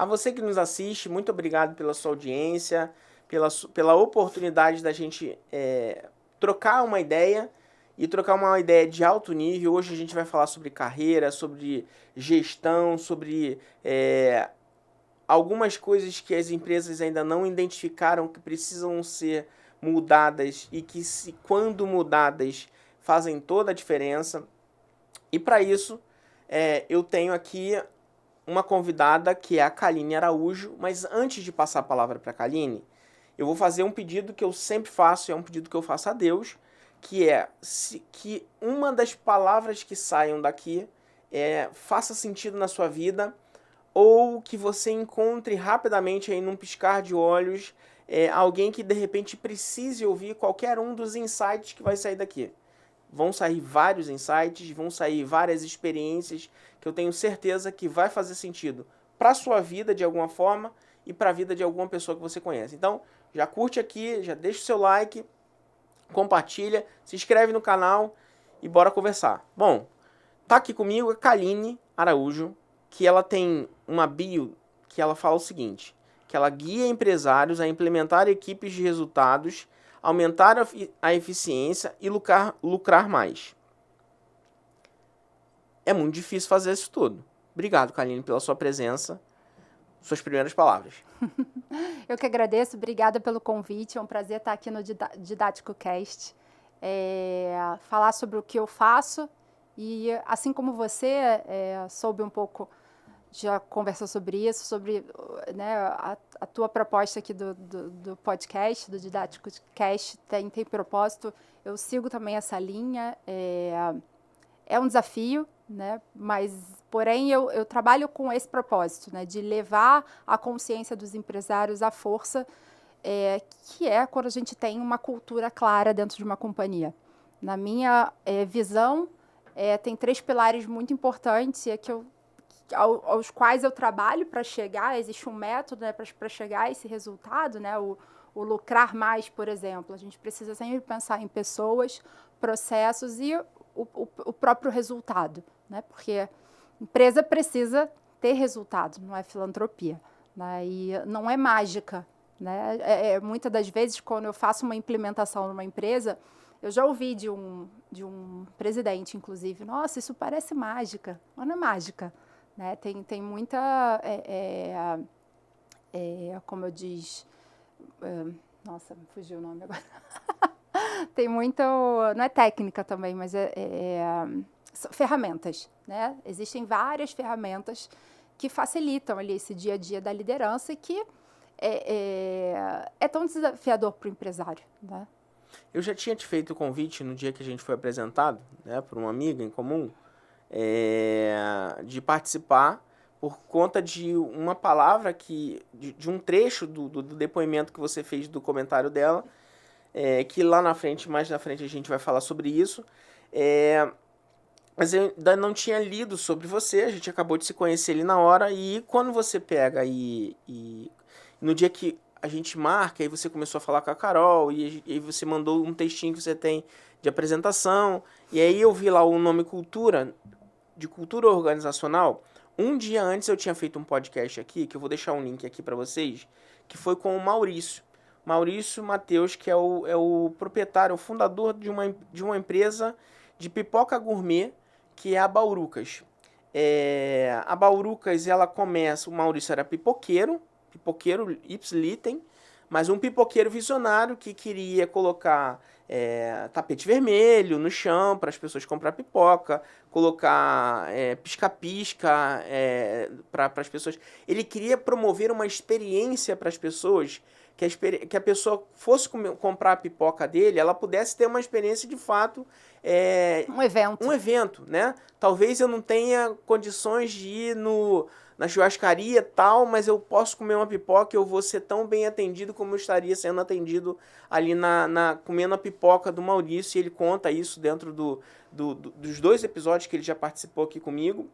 A você que nos assiste, muito obrigado pela sua audiência, pela oportunidade da gente trocar uma ideia e trocar uma ideia de alto nível. Hoje a gente vai falar sobre carreira, sobre gestão, sobre algumas coisas que as empresas ainda não identificaram que precisam ser mudadas e que, quando mudadas, fazem toda a diferença. E para isso, eu tenho aqui uma convidada que é a Kaline Araújo, mas antes de passar a palavra para a Kaline, eu vou fazer um pedido que eu sempre faço, é um pedido que eu faço a Deus, que é que uma das palavras que saiam daqui faça sentido na sua vida, ou que você encontre rapidamente aí num piscar de olhos alguém que de repente precise ouvir qualquer um dos insights que vai sair daqui. Vão sair vários insights, vão sair várias experiências que eu tenho certeza que vai fazer sentido para a sua vida de alguma forma e para a vida de alguma pessoa que você conhece. Então, já curte aqui, já deixa o seu like, compartilha, se inscreve no canal e bora conversar. Bom, tá aqui comigo a Kaline Araújo, que ela tem uma bio que ela fala o seguinte, que ela guia empresários a implementar equipes de resultados, aumentar a eficiência e lucrar mais. É muito difícil fazer isso tudo. Obrigado, Kaline, pela sua presença. Suas primeiras palavras. Eu que agradeço, obrigada pelo convite, é um prazer estar aqui no Didático Cast, falar sobre o que eu faço e, assim como você soube um pouco, já conversou sobre isso, sobre a tua proposta aqui do podcast, do Didático Cast, tem propósito, eu sigo também essa linha, é um desafio, né? Mas, porém, eu trabalho com esse propósito, né? De levar a consciência dos empresários à força, que é quando a gente tem uma cultura clara dentro de uma companhia. Na minha visão, tem 3 pilares muito importantes aos quais eu trabalho para chegar, existe um método, né, para chegar a esse resultado, né? O lucrar mais, por exemplo. A gente precisa sempre pensar em pessoas, processos e o próprio resultado, né? Porque a empresa precisa ter resultado, não é filantropia, né? E não é mágica, né? Muitas das vezes, quando eu faço uma implementação numa empresa, eu já ouvi de um presidente, inclusive, nossa, isso parece mágica, mas não é mágica, né? Tem muita, como eu diz, nossa, me fugiu o nome agora. Tem muito, não é técnica também, mas ferramentas, né? Existem várias ferramentas que facilitam ali esse dia a dia da liderança e que é tão desafiador para o empresário, né? Eu já tinha te feito o convite no dia que a gente foi apresentado, né, por uma amiga em comum, de participar por conta de uma palavra de um trecho do depoimento que você fez do comentário dela, que lá na frente, mais na frente a gente vai falar sobre isso, mas eu ainda não tinha lido sobre você, a gente acabou de se conhecer ali na hora, e quando você pega e no dia que a gente marca, aí você começou a falar com a Carol, e aí você mandou um textinho que você tem de apresentação, e aí eu vi lá o nome de cultura organizacional. Um dia antes eu tinha feito um podcast aqui, que eu vou deixar um link aqui para vocês, que foi com o Maurício Mateus, que é o proprietário, o fundador de uma empresa de pipoca gourmet, que é a Baurucas. A Baurucas, ela começa, o Maurício era pipoqueiro ipsilíten, mas um pipoqueiro visionário que queria colocar tapete vermelho no chão para as pessoas comprar pipoca, colocar pisca-pisca para as pessoas. Ele queria promover uma experiência para as pessoas, que a pessoa fosse comprar a pipoca dele, ela pudesse ter uma experiência de fato. Um evento, né? Talvez eu não tenha condições de ir na churrascaria e tal, mas eu posso comer uma pipoca e eu vou ser tão bem atendido como eu estaria sendo atendido ali comendo a pipoca do Maurício, e ele conta isso dentro dos 2 episódios que ele já participou aqui comigo.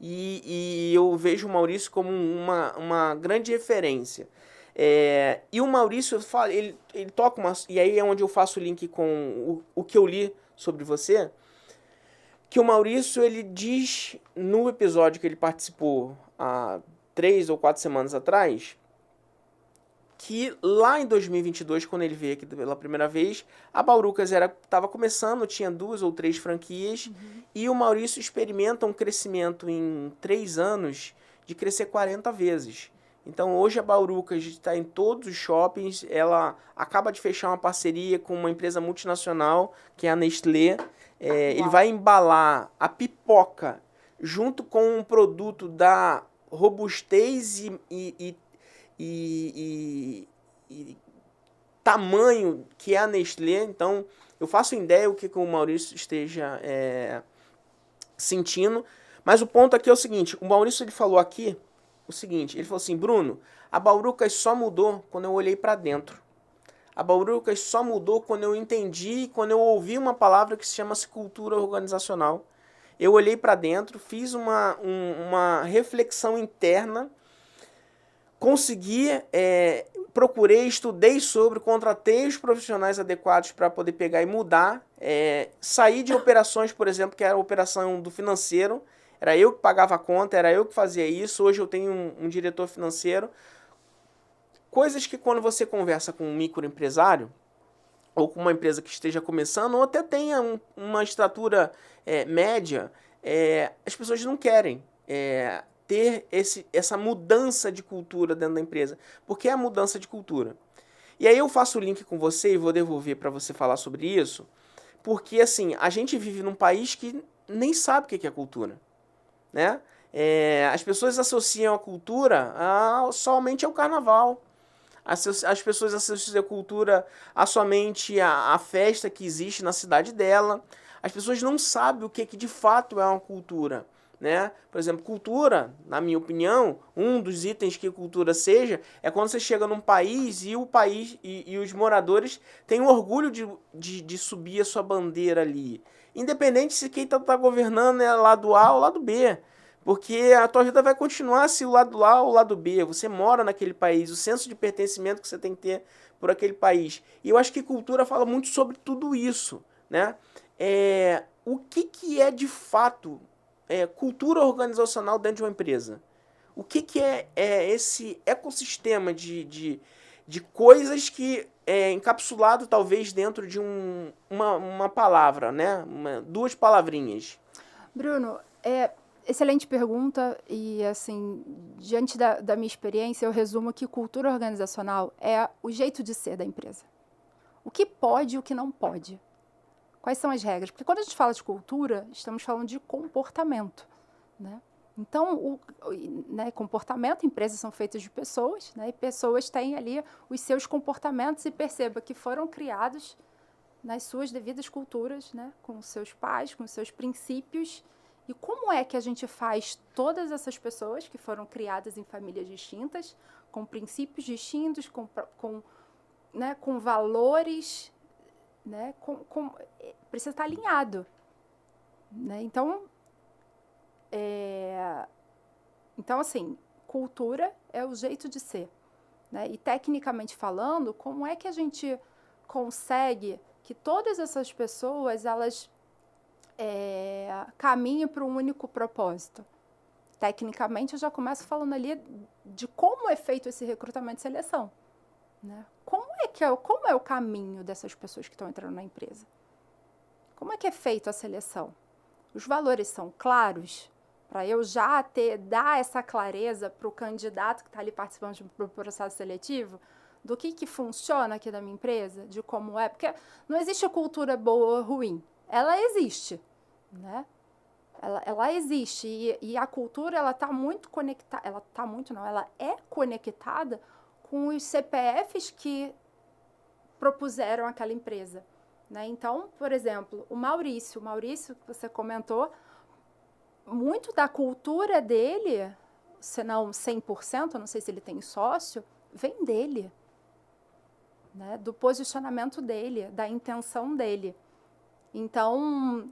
E eu vejo o Maurício como uma grande referência. E o Maurício, ele toca e aí é onde eu faço o link com o que eu li sobre você, que o Maurício, ele diz no episódio que ele participou há 3 ou 4 semanas atrás, que lá em 2022, quando ele veio aqui pela primeira vez, a Baurucas estava começando, tinha 2 ou 3 franquias, e o Maurício experimenta um crescimento em 3 anos de crescer 40 vezes. Então hoje a Baurucas está em todos os shoppings, ela acaba de fechar uma parceria com uma empresa multinacional, que é a Nestlé. Ele vai embalar a pipoca junto com um produto da robustez e tamanho que é a Nestlé. Então eu faço ideia o que o Maurício esteja sentindo, mas o ponto aqui é o seguinte: o Maurício ele falou aqui o seguinte, ele falou assim: Bruno, a Baurucas só mudou quando eu olhei para dentro. A Baurucas só mudou quando eu entendi, quando eu ouvi uma palavra que se chama cultura organizacional. Eu olhei para dentro, fiz uma reflexão interna, consegui, procurei, estudei sobre, contratei os profissionais adequados para poder pegar e mudar. Saí de operações, por exemplo, que era a operação do financeiro. Era eu que pagava a conta, era eu que fazia isso. Hoje eu tenho um diretor financeiro. Coisas que quando você conversa com um microempresário, ou com uma empresa que esteja começando, ou até tenha uma estatura média, as pessoas não querem ter essa mudança de cultura dentro da empresa. Porque é a mudança de cultura. E aí eu faço o link com você e vou devolver para você falar sobre isso, porque assim, a gente vive num país que nem sabe o que é cultura. Né? As pessoas associam a cultura somente ao carnaval. As pessoas associam a cultura somente à festa que existe na cidade dela. As pessoas não sabem o que de fato é uma cultura. Né? Por exemplo, cultura, na minha opinião, um dos itens que cultura seja é quando você chega num país e o país e os moradores têm o orgulho de subir a sua bandeira ali. Independente se quem está governando é lado A ou lado B. Porque a tua vida vai continuar se o lado A ou o lado B. Você mora naquele país, o senso de pertencimento que você tem que ter por aquele país. E eu acho que cultura fala muito sobre tudo isso. Né? O que é de fato cultura organizacional dentro de uma empresa? O que é esse ecossistema de coisas que encapsulado talvez dentro de uma palavra, né? 2 palavrinhas. Bruno, excelente pergunta e, assim, diante da minha experiência, eu resumo que cultura organizacional é o jeito de ser da empresa. O que pode e o que não pode. Quais são as regras? Porque quando a gente fala de cultura, estamos falando de comportamento, né? Então, comportamento, empresas são feitas de pessoas, né? E pessoas têm ali os seus comportamentos, e perceba que foram criados nas suas devidas culturas, né? Com os seus pais, com os seus princípios. E como é que a gente faz todas essas pessoas que foram criadas em famílias distintas, com princípios distintos, com valores, né? Precisa estar alinhado. Né? Então, assim, cultura é o jeito de ser. Né? E, tecnicamente falando, como é que a gente consegue que todas essas pessoas, elas caminhem para um único propósito? Tecnicamente, eu já começo falando ali de como é feito esse recrutamento e seleção. Né? Como é o caminho dessas pessoas que estão entrando na empresa? Como é que é feita a seleção? Os valores são claros? Para eu já dar essa clareza para o candidato que está ali participando do processo seletivo, do que funciona aqui da minha empresa, de como é, porque não existe cultura boa ou ruim, ela existe, né? Ela existe e a cultura ela está muito conectada, ela é conectada com os CPFs que propuseram aquela empresa. Né? Então, por exemplo, o Maurício que você comentou, muito da cultura dele, se não 100%, não sei se ele tem sócio, vem dele. Né? Do posicionamento dele, da intenção dele. Então,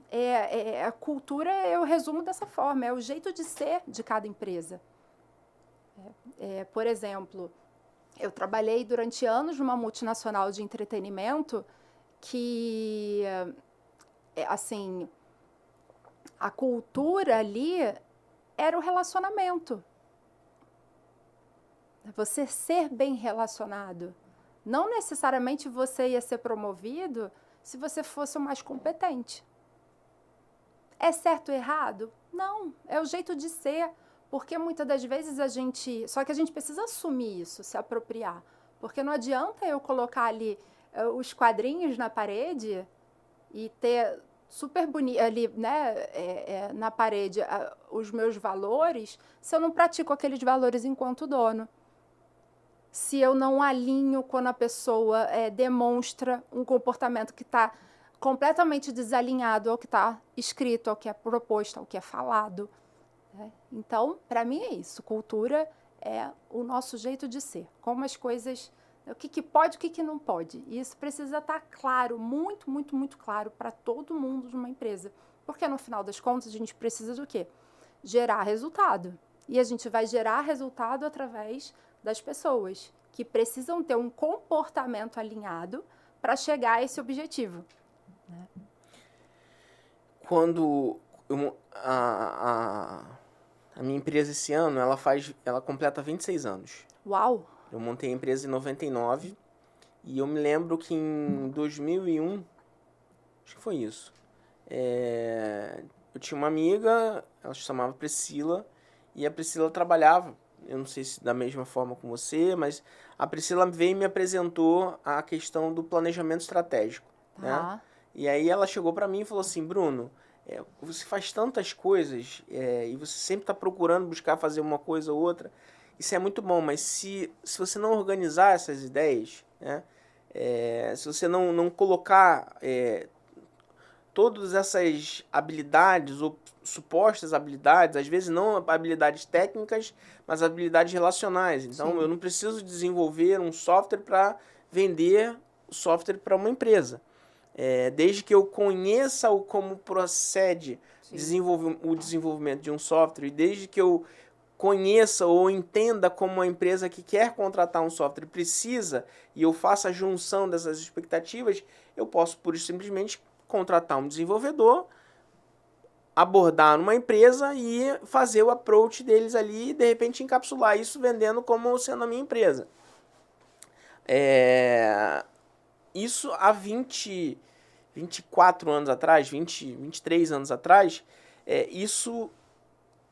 a cultura eu resumo dessa forma, é o jeito de ser de cada empresa. Por exemplo, eu trabalhei durante anos numa multinacional de entretenimento que, assim, a cultura ali era o relacionamento. Você ser bem relacionado. Não necessariamente você ia ser promovido se você fosse o mais competente. É certo ou errado? Não, é o jeito de ser. Porque muitas das vezes Só que a gente precisa assumir isso, se apropriar. Porque não adianta eu colocar ali os quadrinhos na parede e ter super bonito ali, né, na parede os meus valores, se eu não pratico aqueles valores enquanto dono. Se eu não alinho quando a pessoa demonstra um comportamento que está completamente desalinhado ao que está escrito, ao que é proposto, ao que é falado. Né? Então, para mim é isso. Cultura é o nosso jeito de ser. Como as coisas... O que pode, o que não pode. E isso precisa estar claro, muito, muito, muito claro para todo mundo de uma empresa. Porque, no final das contas, a gente precisa do quê? Gerar resultado. E a gente vai gerar resultado através das pessoas, que precisam ter um comportamento alinhado para chegar a esse objetivo. Né? Quando a minha empresa esse ano, ela completa 26 anos. Uau! Eu montei a empresa em 99 e eu me lembro que em 2001, acho que foi isso, eu tinha uma amiga, ela se chamava Priscila, e a Priscila trabalhava, eu não sei se da mesma forma com você, mas a Priscila veio e me apresentou a questão do planejamento estratégico. Né? E aí ela chegou para mim e falou assim, Bruno, você faz tantas coisas e você sempre está procurando buscar fazer uma coisa ou outra, isso é muito bom, mas se você não organizar essas ideias, né, se você não colocar todas essas habilidades ou supostas habilidades, às vezes não habilidades técnicas, mas habilidades relacionais. Então, eu não preciso desenvolver um software para vender o software para uma empresa. Desde que eu conheça como procede o desenvolvimento de um software, e desde que eu conheça ou entenda como a empresa que quer contratar um software precisa, e eu faça a junção dessas expectativas, eu posso, pura e simplesmente, contratar um desenvolvedor, abordar numa empresa e fazer o approach deles ali e, de repente, encapsular isso vendendo como sendo a minha empresa. Isso há 24 anos atrás, 23 anos atrás, isso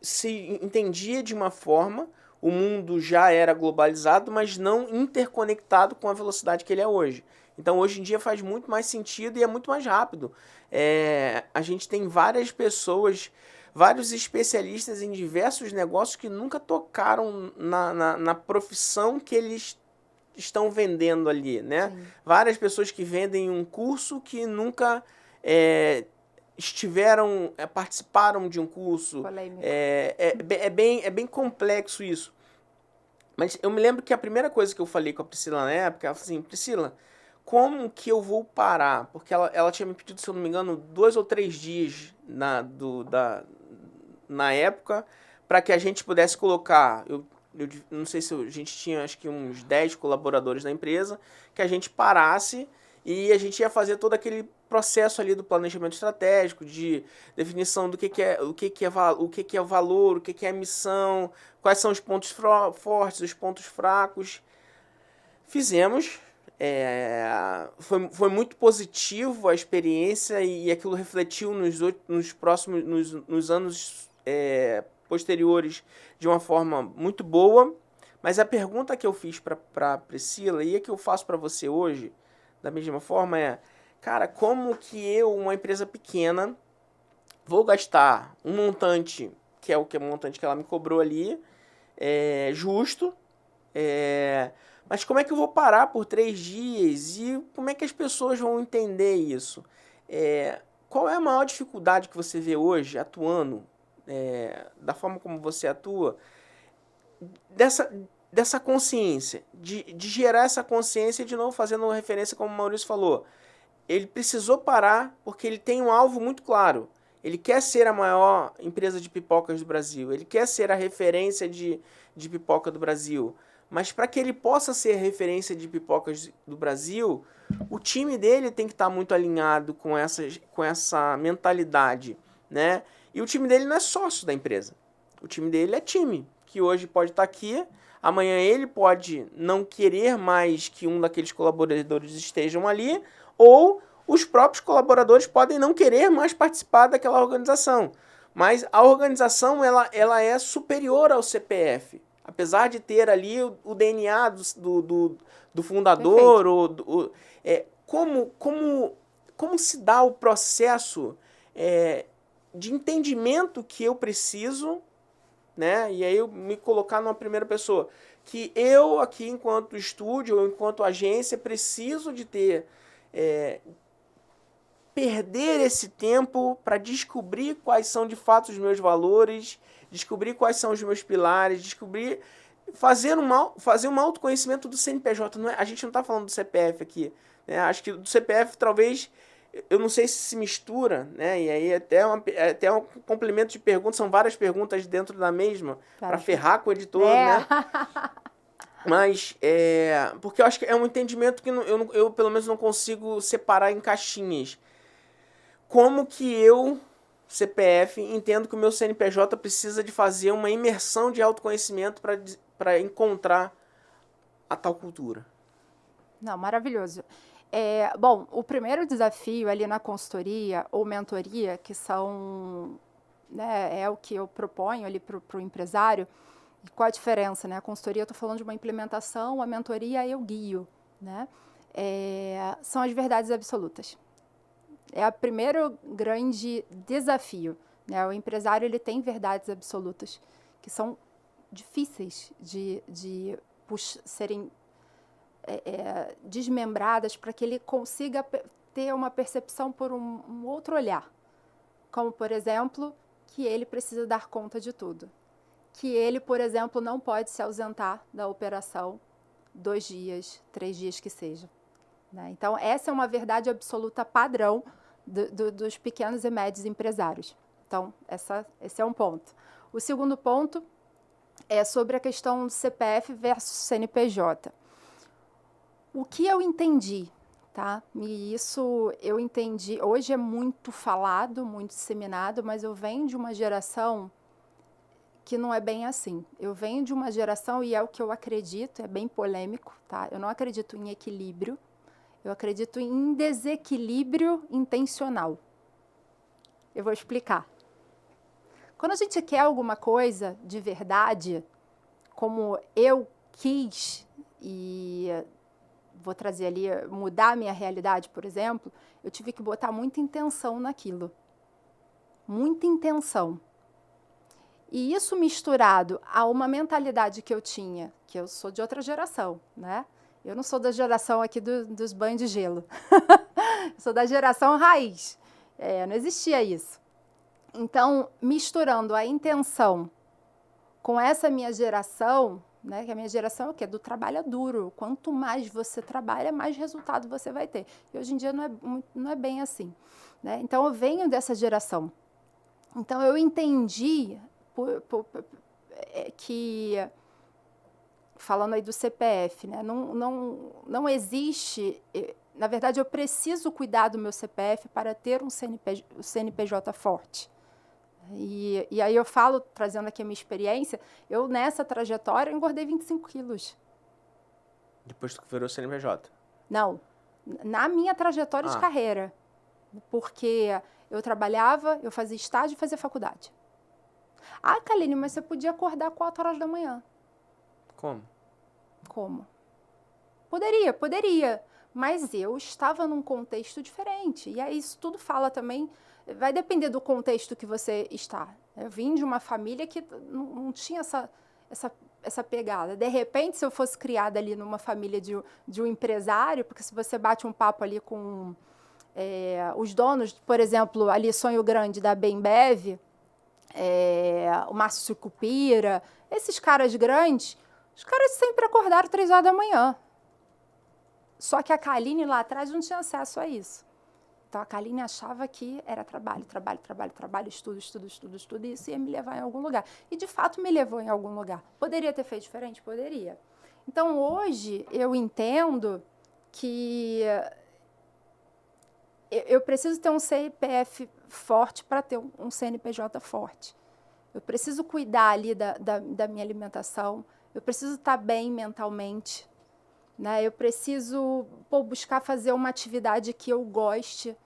se entendia de uma forma, o mundo já era globalizado, mas não interconectado com a velocidade que ele é hoje. Então, hoje em dia faz muito mais sentido e é muito mais rápido. A gente tem várias pessoas, vários especialistas em diversos negócios que nunca tocaram na profissão que eles estão vendendo ali, né? Várias pessoas que vendem um curso que nunca participaram de um curso. É bem complexo isso. Mas eu me lembro que a primeira coisa que eu falei com a Priscila na época, ela falou assim, Priscila, como que eu vou parar? Porque ela tinha me pedido, se eu não me engano, 2 ou 3 dias na época, para que a gente pudesse colocar... Eu não sei se a gente tinha, acho que uns 10 colaboradores na empresa, que a gente parasse e a gente ia fazer todo aquele processo ali do planejamento estratégico, de definição do que é o que é o valor, o que é a missão, quais são os pontos fortes, os pontos fracos. Fizemos, foi muito positivo a experiência e aquilo refletiu nos anos posteriores de uma forma muito boa, mas a pergunta que eu fiz para a Priscila e a que eu faço para você hoje, da mesma forma, cara, como que eu, uma empresa pequena, vou gastar um montante, que é o montante que ela me cobrou ali, justo, mas como é que eu vou parar por 3 dias e como é que as pessoas vão entender isso? Qual é a maior dificuldade que você vê hoje atuando, da forma como você atua, dessa consciência, de gerar essa consciência, de novo fazendo uma referência como o Maurício falou, ele precisou parar porque ele tem um alvo muito claro, ele quer ser a maior empresa de pipocas do Brasil, ele quer ser a referência de pipoca do Brasil, mas para que ele possa ser a referência de pipocas do Brasil, o time dele tem que estar muito alinhado com essa mentalidade, né? E o time dele não é sócio da empresa. O time dele é time. que hoje pode estar aqui, amanhã ele pode não querer mais que um daqueles colaboradores estejam ali, ou os próprios colaboradores podem não querer mais participar daquela organização. Mas a organização ela é superior ao CPF. Apesar de ter ali o DNA do fundador, como se dá o processo de entendimento que eu preciso, né? E aí eu me colocar numa primeira pessoa, que eu aqui enquanto estúdio ou enquanto agência preciso de ter perder esse tempo para descobrir quais são de fato os meus valores, descobrir quais são os meus pilares, fazer um autoconhecimento do CNPJ. A gente não está falando do CPF aqui, né? Acho que do CPF talvez, eu não sei se mistura, né? E aí até um complemento de perguntas, são várias perguntas dentro da mesma, para ferrar com o editor, né? Mas, porque eu acho que é um entendimento que eu pelo menos não consigo separar em caixinhas. Como que eu, CPF, entendo que o meu CNPJ precisa de fazer uma imersão de autoconhecimento para encontrar a tal cultura? Não, maravilhoso. Bom, o primeiro desafio ali na consultoria ou mentoria, que são, né, é o que eu proponho ali para o empresário. E qual a diferença, né? A consultoria eu estou falando de uma implementação, a mentoria eu guio, né? São as verdades absolutas. É o primeiro grande desafio, né? O empresário ele tem verdades absolutas que são difíceis de serem desmembradas para que ele consiga ter uma percepção por um outro olhar. Como, por exemplo, que ele precisa dar conta de tudo. Que ele, por exemplo, não pode se ausentar da operação 2 dias, 3 dias que seja. Né? Então, essa é uma verdade absoluta padrão dos pequenos e médios empresários. Então, esse é um ponto. O segundo ponto é sobre a questão do CPF versus CNPJ. O que eu entendi, tá? E isso eu entendi, hoje é muito falado, muito disseminado, mas eu venho de uma geração que não é bem assim. Eu venho de uma geração, e é o que eu acredito, é bem polêmico, tá? Eu não acredito em equilíbrio, eu acredito em desequilíbrio intencional. Eu vou explicar. Quando a gente quer alguma coisa de verdade, como eu quis, e vou trazer ali, mudar a minha realidade, por exemplo, eu tive que botar muita intenção naquilo. Muita intenção. E isso misturado a uma mentalidade que eu tinha, que eu sou de outra geração, né? Eu não sou da geração aqui dos banhos de gelo. Eu sou da geração raiz. Não existia isso. Então, misturando a intenção com essa minha geração, né, que a minha geração é o quê? Do trabalho duro. Quanto mais você trabalha, mais resultado você vai ter. E hoje em dia não é bem assim. Né? Então, eu venho dessa geração. Então, eu entendi que, falando aí do CPF, né, não existe... Na verdade, eu preciso cuidar do meu CPF para ter um CNPJ forte. E aí eu falo, trazendo aqui a minha experiência, eu nessa trajetória engordei 25 quilos. Depois que virou CNPJ? Não, na minha trajetória de carreira. Porque eu trabalhava, eu fazia estágio e fazia faculdade. Ah, Kaline, mas você podia acordar 4 horas da manhã. Como? Poderia. Mas eu estava num contexto diferente. E aí isso tudo fala também, vai depender do contexto que você está. Eu vim de uma família que não tinha essa pegada. De repente, se eu fosse criada ali numa família de um empresário, porque se você bate um papo ali com os donos, por exemplo, ali Sonho Grande da Bembev, o Márcio Sucupira, esses caras grandes, os caras sempre acordaram 3 horas da manhã. Só que a Kaline lá atrás não tinha acesso a isso. Então, a Kaline achava que era trabalho, estudo, e isso ia me levar em algum lugar. E, de fato, me levou em algum lugar. Poderia ter feito diferente? Poderia. Então, hoje, eu entendo que eu preciso ter um CPF forte para ter um CNPJ forte. eu preciso cuidar ali da minha alimentação, eu preciso estar bem mentalmente, né? Eu preciso buscar fazer uma atividade que eu goste,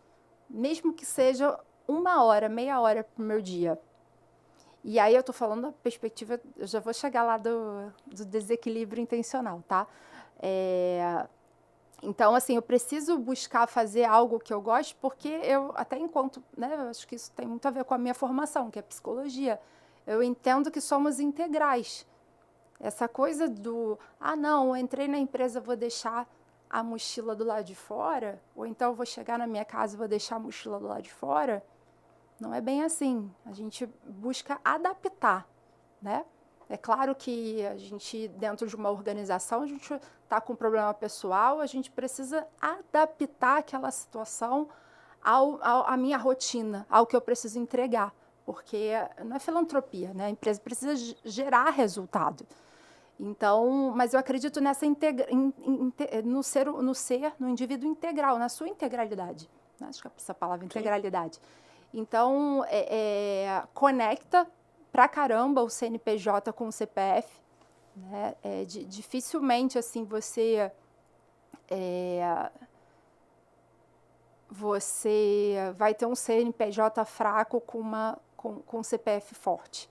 mesmo que seja 1 hora, meia hora para o meu dia. E aí eu estou falando da perspectiva, eu já vou chegar lá do desequilíbrio intencional, tá? Então, assim, eu preciso buscar fazer algo que eu gosto, porque eu, até enquanto, né, eu acho que isso tem muito a ver com a minha formação, que é psicologia. Eu entendo que somos integrais. Essa coisa do, não, eu entrei na empresa, vou deixar a mochila do lado de fora, ou então eu vou chegar na minha casa e vou deixar a mochila do lado de fora, não é bem assim. A gente busca adaptar, né? É claro que a gente, dentro de uma organização, a gente está com um problema pessoal, a gente precisa adaptar aquela situação à minha rotina, ao que eu preciso entregar, porque não é filantropia, né? A empresa precisa gerar resultado. Então, mas eu acredito nessa no indivíduo integral, na sua integralidade. Né? Acho que é essa palavra, integralidade. Então, conecta pra caramba o CNPJ com o CPF. Né? Dificilmente, assim, você vai ter um CNPJ fraco com um CPF forte.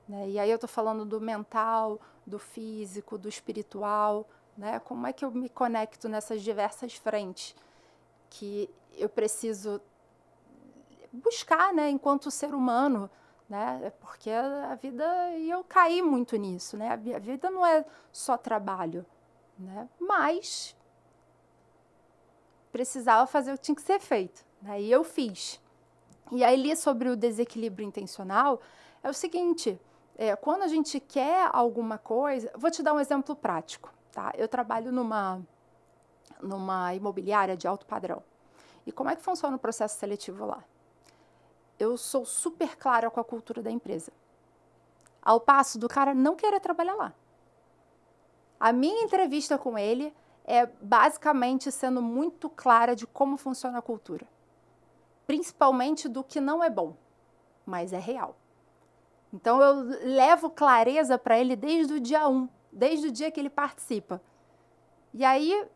Né? E aí eu estou falando do mental, do físico, do espiritual, né? Como é que eu me conecto nessas diversas frentes que eu preciso buscar, né, enquanto ser humano, né? Porque a vida, e eu caí muito nisso, né? A vida não é só trabalho, né? Mas precisava fazer o que tinha que ser feito, né? E eu fiz. E aí li sobre o desequilíbrio intencional, é o seguinte, quando a gente quer alguma coisa, vou te dar um exemplo prático, tá? Eu trabalho numa imobiliária de alto padrão. E como é que funciona o processo seletivo lá? Eu sou super clara com a cultura da empresa. Ao passo do cara não querer trabalhar lá. A minha entrevista com ele é basicamente sendo muito clara de como funciona a cultura. Principalmente do que não é bom, mas é real. Então, eu levo clareza para ele desde o dia 1, desde o dia que ele participa. E aí,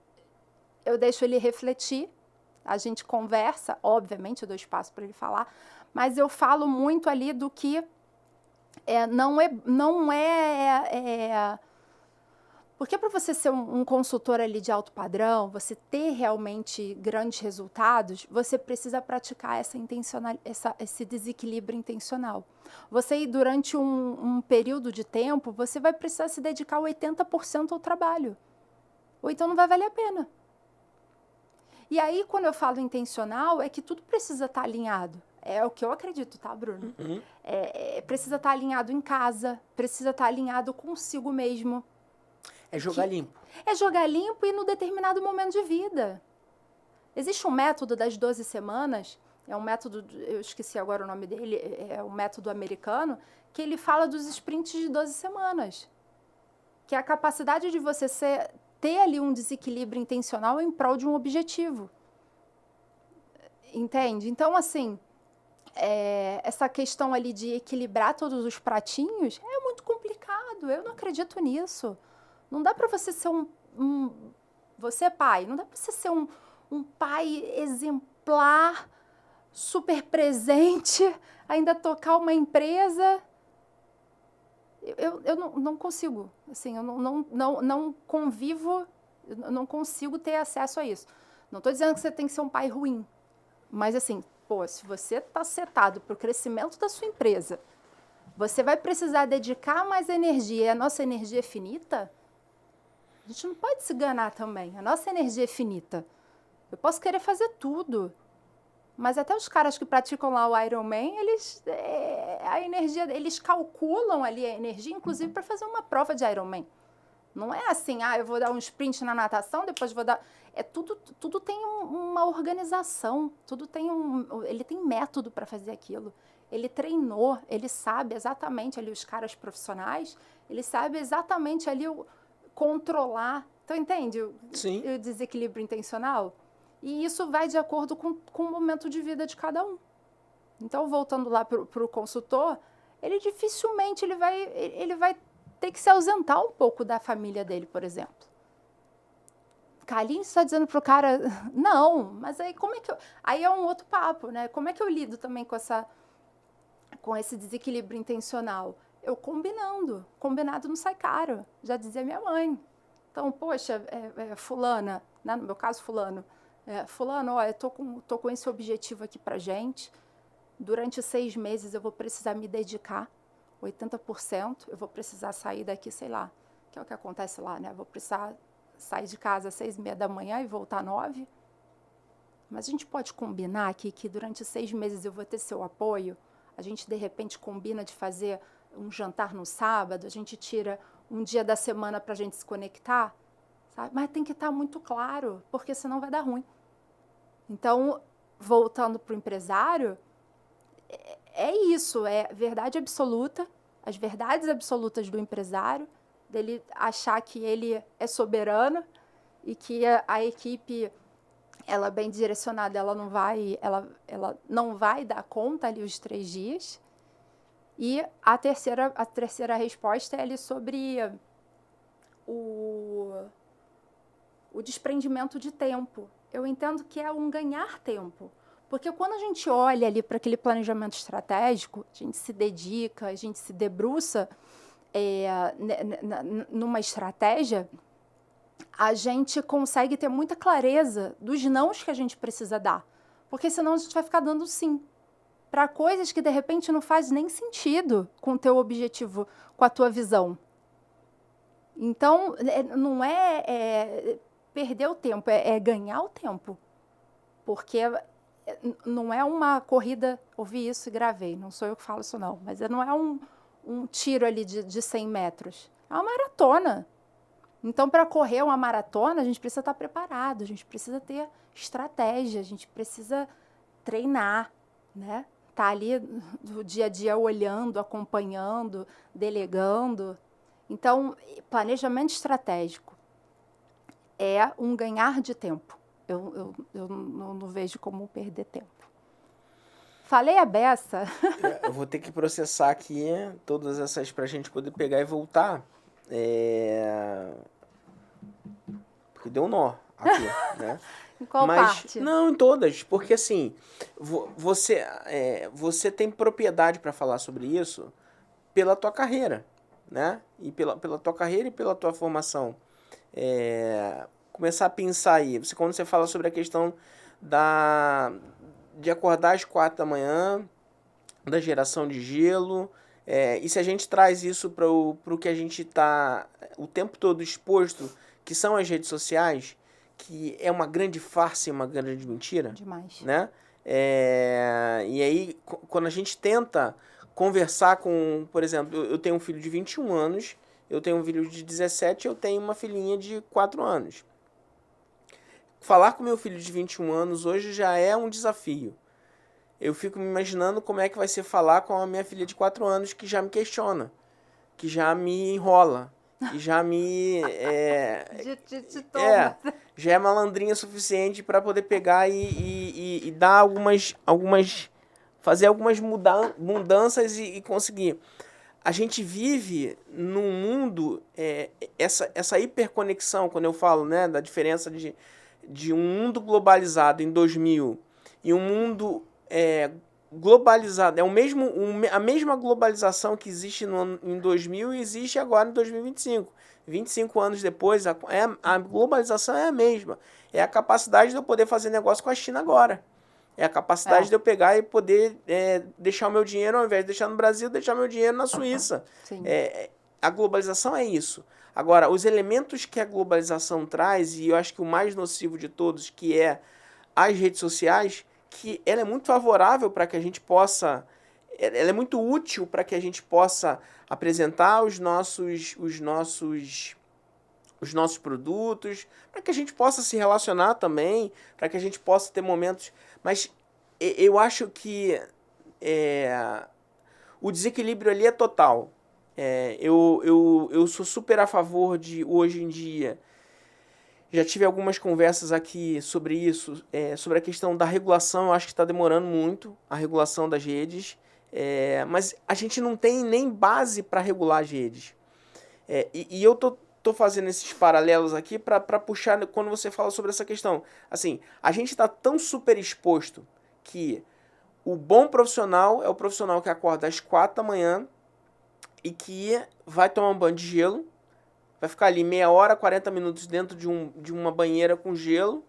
eu deixo ele refletir, a gente conversa, obviamente, eu dou espaço para ele falar, mas eu falo muito ali do que não é porque para você ser um consultor ali de alto padrão, você ter realmente grandes resultados, você precisa praticar esse desequilíbrio intencional. Você, durante um período de tempo, você vai precisar se dedicar 80% ao trabalho. Ou então não vai valer a pena. E aí, quando eu falo intencional, é que tudo precisa estar alinhado. É o que eu acredito, tá, Bruno? Uhum. Precisa estar alinhado em casa, precisa estar alinhado consigo mesmo. É jogar limpo. É jogar limpo e no determinado momento de vida. Existe um método das 12 semanas, é um método, eu esqueci agora o nome dele, é um método americano, que ele fala dos sprints de 12 semanas. Que é a capacidade de você ter ali um desequilíbrio intencional em prol de um objetivo. Entende? Então, assim, essa questão ali de equilibrar todos os pratinhos é muito complicado. Eu não acredito nisso. Não dá para você ser você é pai, não dá para você ser um pai exemplar, super presente, ainda tocar uma empresa. Eu não consigo, assim, eu não convivo, eu não consigo ter acesso a isso. Não estou dizendo que você tem que ser um pai ruim, mas assim, se você está setado para o crescimento da sua empresa, você vai precisar dedicar mais energia, e a nossa energia é finita, a gente não pode se enganar também. A nossa energia é finita. Eu posso querer fazer tudo, mas até os caras que praticam lá o Ironman, eles calculam ali a energia, inclusive para fazer uma prova de Ironman. Não é assim, eu vou dar um sprint na natação, depois vou dar... Tudo tem uma organização, ele tem método para fazer aquilo. Ele treinou, ele sabe exatamente ali os caras profissionais, ele sabe exatamente ali controlar. Então, entende o desequilíbrio intencional? E isso vai de acordo com o momento de vida de cada um. Então, voltando lá para o consultor, ele dificilmente ele vai ter que se ausentar um pouco da família dele, por exemplo. Carlinhos está dizendo para o cara, não, mas aí como é que aí é um outro papo, né? Como é que eu lido também com esse desequilíbrio intencional? Eu combinado não sai caro, já dizia minha mãe. Então, poxa, fulana, né, no meu caso, fulano, fulano, ó, eu tô com esse objetivo aqui pra gente, durante 6 meses eu vou precisar me dedicar, 80%, eu vou precisar sair daqui, sei lá, que é o que acontece lá, né? Vou precisar sair de casa às 6h30 da manhã e voltar às 9h. Mas a gente pode combinar aqui que durante 6 meses eu vou ter seu apoio, a gente, de repente, combina de fazer um jantar no sábado, a gente tira um dia da semana para a gente se conectar, sabe? Mas tem que estar muito claro, porque senão vai dar ruim. Então, voltando para o empresário, é isso, é verdade absoluta, as verdades absolutas do empresário, dele achar que ele é soberano e que a equipe, ela bem direcionada, ela não vai dar conta ali os 3 dias. E a terceira resposta é ali sobre o desprendimento de tempo. Eu entendo que é um ganhar tempo. Porque quando a gente olha ali para aquele planejamento estratégico, a gente se dedica, a gente se debruça numa estratégia, a gente consegue ter muita clareza dos nãos que a gente precisa dar. Porque senão a gente vai ficar dando sim para coisas que, de repente, não faz nem sentido com o teu objetivo, com a tua visão. Então, não é perder o tempo, é ganhar o tempo. Porque não é uma corrida, ouvi isso e gravei, não sou eu que falo isso não, mas não é um tiro ali de 100 metros, é uma maratona. Então, para correr uma maratona, a gente precisa estar preparado, a gente precisa ter estratégia, a gente precisa treinar, né? Tá ali do dia a dia olhando, acompanhando, delegando. Então, planejamento estratégico é um ganhar de tempo. Eu não vejo como perder tempo. Falei a beça. Eu vou ter que processar aqui todas essas para a gente poder pegar e voltar. Porque deu um nó aqui, né? Em qual parte? Não, em todas, porque assim, você tem propriedade para falar sobre isso pela tua carreira, né? E pela tua carreira e pela tua formação. Começar a pensar aí, quando você fala sobre a questão de acordar às 4 da manhã, da geração de gelo, e se a gente traz isso para o que a gente está o tempo todo exposto, que são as redes sociais, que é uma grande farsa e uma grande mentira. Demais. Né? E aí, quando a gente tenta conversar com, por exemplo, eu tenho um filho de 21 anos, eu tenho um filho de 17, eu tenho uma filhinha de 4 anos. Falar com meu filho de 21 anos hoje já é um desafio. Eu fico me imaginando como é que vai ser falar com a minha filha de 4 anos que já me questiona, que já me enrola, que já me... já é malandrinha suficiente para poder pegar e dar fazer algumas mudanças e conseguir. A gente vive num mundo, essa hiperconexão, quando eu falo, né, da diferença de um mundo globalizado em 2000 e um mundo globalizado, a mesma globalização que existe em 2000 existe agora em 2025. 25 anos depois, a globalização é a mesma. É a capacidade de eu poder fazer negócio com a China agora. É a capacidade de eu pegar e poder deixar o meu dinheiro, ao invés de deixar no Brasil, deixar meu dinheiro na Suíça. Sim. A globalização é isso. Agora, os elementos que a globalização traz, e eu acho que o mais nocivo de todos, que é as redes sociais, que ela é muito favorável para que a gente possa... Ela é muito útil para que a gente possa apresentar os nossos produtos, para que a gente possa se relacionar também, para que a gente possa ter momentos... Mas eu acho que o desequilíbrio ali é total. Eu sou super a favor de, hoje em dia, já tive algumas conversas aqui sobre isso, sobre a questão da regulação. Eu acho que está demorando muito a regulação das redes. Mas a gente não tem nem base para regular as redes. E eu tô fazendo esses paralelos aqui para puxar quando você fala sobre essa questão. Assim, a gente está tão super exposto que o bom profissional é o profissional que acorda às 4 da manhã e que vai tomar um banho de gelo, vai ficar ali meia hora, 40 minutos dentro de uma banheira com gelo.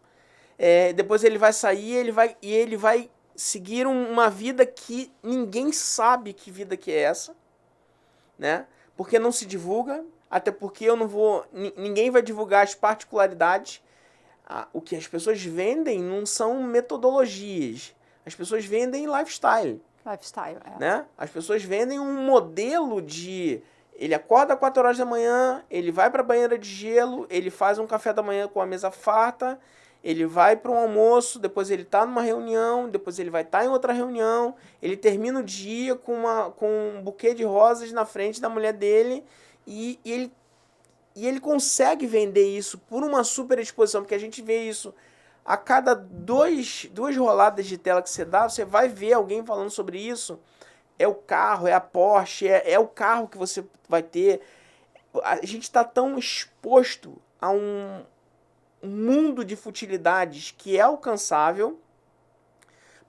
Depois ele vai sair e ele vai seguir uma vida que ninguém sabe que vida que é essa, né? Porque não se divulga, até porque eu não vou... Ninguém vai divulgar as particularidades. O que as pessoas vendem não são metodologias. As pessoas vendem lifestyle. Lifestyle, né? As pessoas vendem um modelo de... Ele acorda às 4 horas da manhã, ele vai para a banheira de gelo, ele faz um café da manhã com a mesa farta, ele vai para um almoço, depois ele está numa reunião, depois ele vai estar em outra reunião, ele termina o dia com um buquê de rosas na frente da mulher dele e ele consegue vender isso por uma super exposição, porque a gente vê isso a cada duas roladas de tela que você dá, você vai ver alguém falando sobre isso. É o carro, é a Porsche, é o carro que você vai ter. A gente está tão exposto a um mundo de futilidades que é alcançável,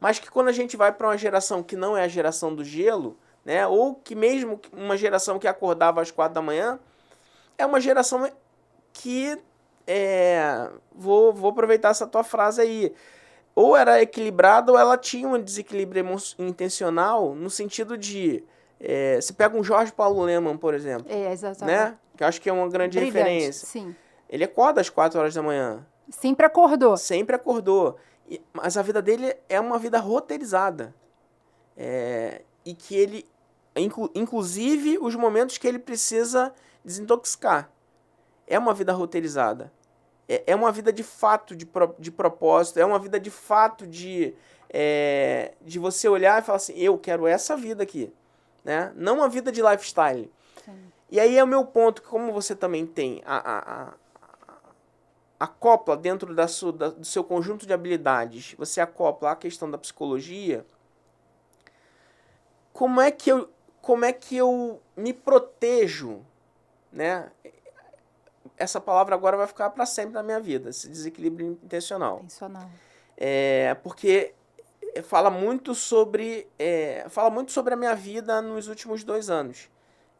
mas que quando a gente vai para uma geração que não é a geração do gelo, né, ou que mesmo uma geração que acordava às 4 da manhã, é uma geração que... vou aproveitar essa tua frase aí. Ou era equilibrada ou ela tinha um desequilíbrio intencional no sentido de... você pega um Jorge Paulo Lemann, por exemplo. Exatamente. Né? Que eu acho que é uma grande referência. Sim. Ele acorda às 4 horas da manhã. Sempre acordou. Sempre acordou. Mas a vida dele é uma vida roteirizada. E que ele... Inclusive os momentos que ele precisa desintoxicar. É uma vida roteirizada. É uma vida de fato de propósito. É uma vida de fato de você olhar e falar assim, eu quero essa vida aqui. Né? Não uma vida de lifestyle. Sim. E aí é o meu ponto, que como você também tem acopla dentro do seu conjunto de habilidades, você acopla a questão da psicologia, como é que eu me protejo, né? Essa palavra agora vai ficar para sempre na minha vida, esse desequilíbrio intencional. Porque fala muito sobre a minha vida nos últimos 2 anos.